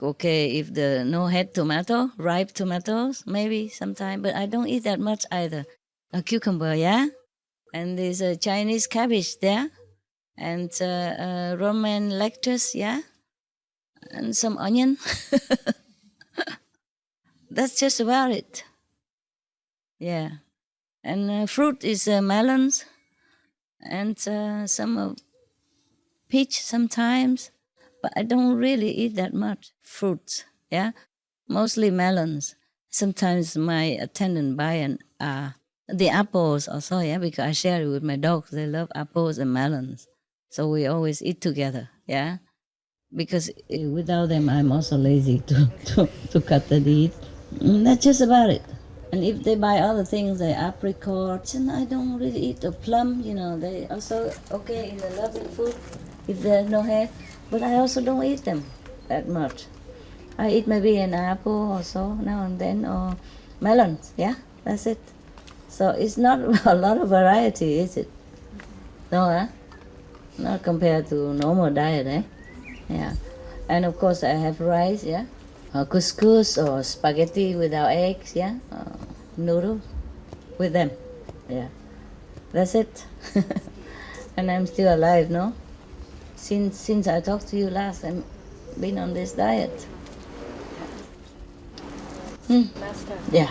if the no-head tomato, ripe tomatoes, maybe sometime, but I don't eat that much either. A cucumber, yeah? And there's a Chinese cabbage there, and Roman lettuce, yeah, and some onion. That's just about it. Yeah, and fruit is melons, and some peach sometimes, but I don't really eat that much fruits. Yeah, mostly melons. Sometimes my attendant buy the apples also, yeah, because I share it with my dogs. They love apples and melons. So we always eat together, yeah. Because without them, I'm also lazy to cut and eat. That's just about it. And if they buy other things, like apricots, and I don't really eat the plum, they also okay in the loving food if there's no head. But I also don't eat them that much. I eat maybe an apple or so now and then, or melons, yeah, that's it. So it's not a lot of variety, is it? No, huh? Not compared to normal diet, eh? Yeah. And of course I have rice, yeah? Or couscous or spaghetti without eggs, yeah? Noodles with them, yeah. That's it. And I'm still alive, no? Since I talked to you last, I've been on this diet. Master. Yeah.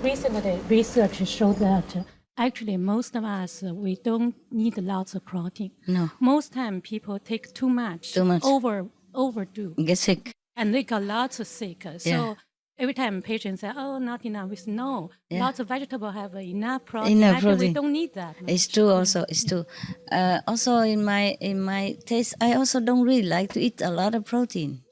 Recently, research showed that Actually, most of us, we don't need lots of protein. No. Most time people take too much. Too much. Overdo. Get sick. And they got lots of sick. So every time patients say, oh, not enough, we say, no, lots of vegetables have enough protein. Actually, we don't need that much. It's true also, it's true. Also in my taste, I also don't really like to eat a lot of protein.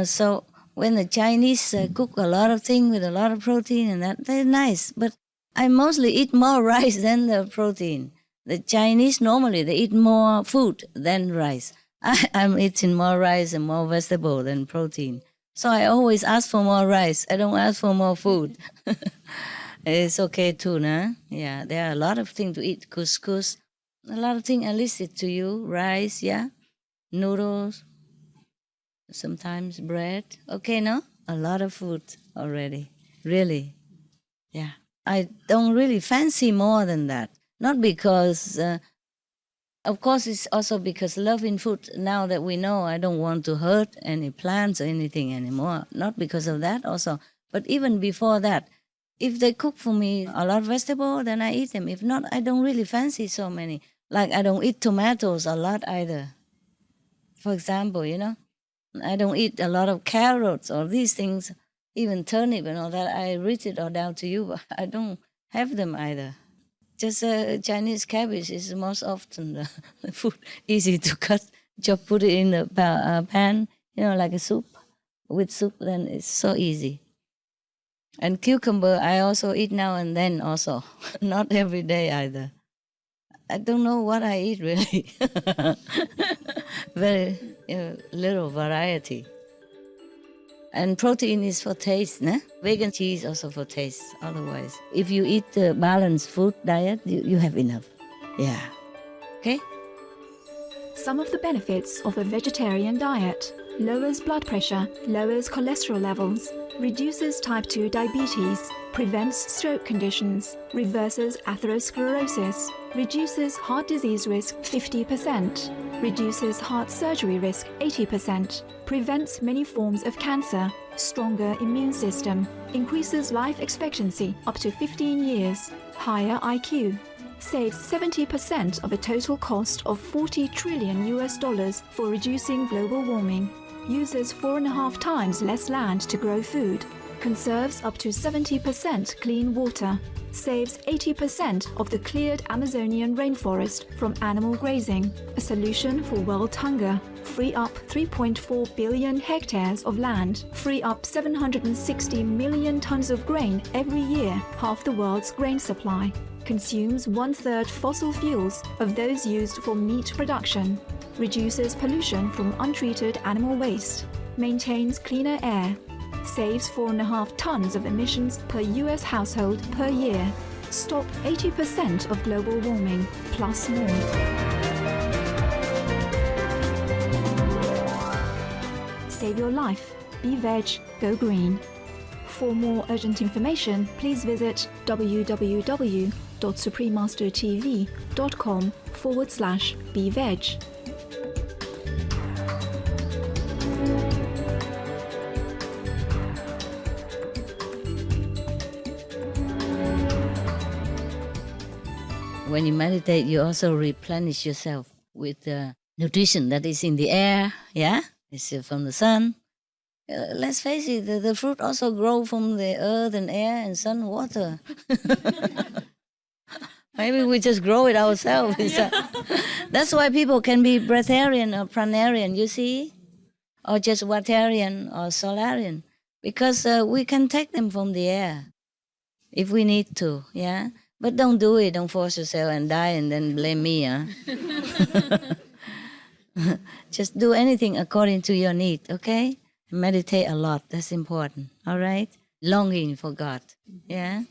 So when the Chinese cook a lot of things with a lot of protein and that, they're nice. But I mostly eat more rice than the protein. The Chinese, normally, they eat more food than rice. I'm eating more rice and more vegetable than protein. So I always ask for more rice. I don't ask for more food. It's okay too, nah? Yeah, there are a lot of things to eat. Couscous, a lot of things I listed to you. Rice, yeah, noodles, sometimes bread. Okay, no? A lot of food already. Really. Yeah. I don't really fancy more than that. Not because, of course, it's also because loving food, now that we know I don't want to hurt any plants or anything anymore. Not because of that also. But even before that, if they cook for me a lot of vegetable, then I eat them. If not, I don't really fancy so many. Like I don't eat tomatoes a lot either. For example, you know, I don't eat a lot of carrots or these things, even turnip and all that. I read it all down to you, but I don't have them either. Just Chinese cabbage is most often the food, easy to cut. Just put it in the pan, you know, like a soup. With soup, then it's so easy. And cucumber, I also eat now and then also. Not every day either. I don't know what I eat really. Very little variety. And protein is for taste, né? Vegan cheese also for taste. Otherwise, if you eat a balanced food diet, you have enough. Yeah. Okay? Some of the benefits of a vegetarian diet: lowers blood pressure, lowers cholesterol levels, reduces type 2 diabetes, prevents stroke conditions, reverses atherosclerosis, reduces heart disease risk 50%, reduces heart surgery risk 80%, prevents many forms of cancer, stronger immune system, increases life expectancy up to 15 years, higher IQ, saves 70% of a total cost of $40 trillion for reducing global warming, uses 4.5 times less land to grow food, conserves up to 70% clean water, saves 80% of the cleared Amazonian rainforest from animal grazing, a solution for world hunger, free up 3.4 billion hectares of land, free up 760 million tons of grain every year, half the world's grain supply, consumes 1/3 fossil fuels of those used for meat production, reduces pollution from untreated animal waste, maintains cleaner air, saves 4.5 tons of emissions per US household per year, stop 80% of global warming, plus more. Save your life. Be veg, go green. For more urgent information, please visit www.suprememastertv.com/beveg. When you meditate, you also replenish yourself with the nutrition that is in the air, yeah? It's from the sun. Let's face it, the fruit also grow from the earth and air and sun, water. Maybe we just grow it ourselves. Yeah. That's why people can be breatharian or pranarian, you see? Or just watarian or solarian. Because we can take them from the air if we need to, yeah? But don't do it. Don't force yourself and die and then blame me. Huh? Just do anything according to your need, okay? Meditate a lot. That's important, all right? Longing for God, yeah?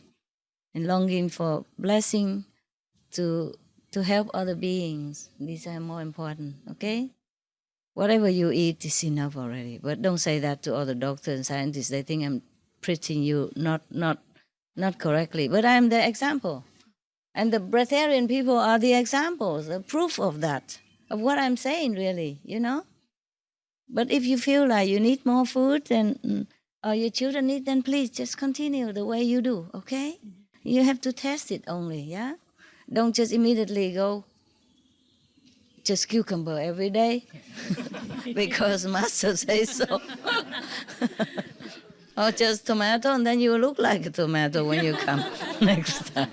And longing for blessing to help other beings. These are more important, okay? Whatever you eat is enough already. But don't say that to other doctors and scientists. They think I'm preaching you not correctly, but I'm the example. And the breatharian people are the examples, the proof of that, of what I'm saying really, you know? But if you feel like you need more food or your children need, then please just continue the way you do, okay? You have to test it only, yeah? Don't just immediately go just cucumber every day because Master says so. Or just tomato, and then you look like a tomato when you come next time.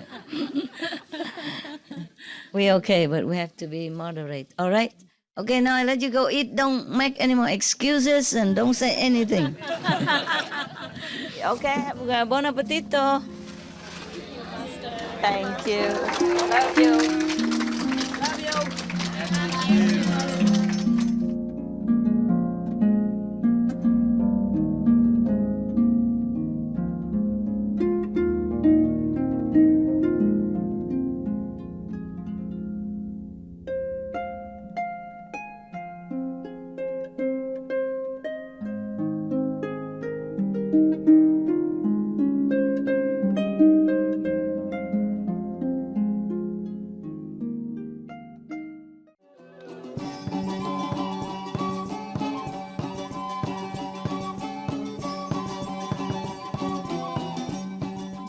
We're okay, but we have to be moderate, all right? Okay, now I let you go eat. Don't make any more excuses and don't say anything. Okay, have a bon appetito. Thank you. Love you. Love you. Thank you.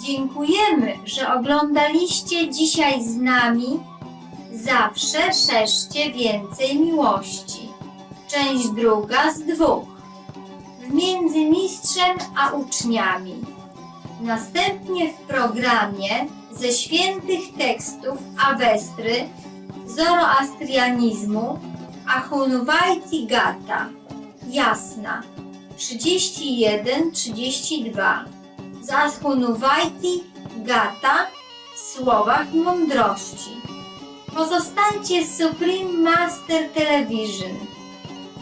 Dziękujemy, że oglądaliście dzisiaj z nami Zawsze szerzcie więcej miłości. Część 2 z 2. Między mistrzem a uczniami. Następnie w programie ze świętych tekstów Awestry, zoroastrianizmu, Ahunvaiti Gata, Jasna, 31-32. Z Ahunvaiti Gata w słowach mądrości. Pozostańcie z Supreme Master Television.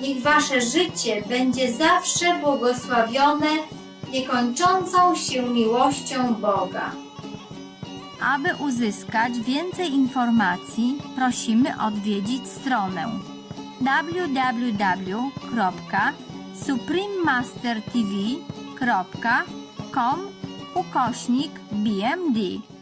Niech wasze życie będzie zawsze błogosławione niekończącą się miłością Boga. Aby uzyskać więcej informacji, prosimy odwiedzić stronę www.suprememastertv.com/BMD.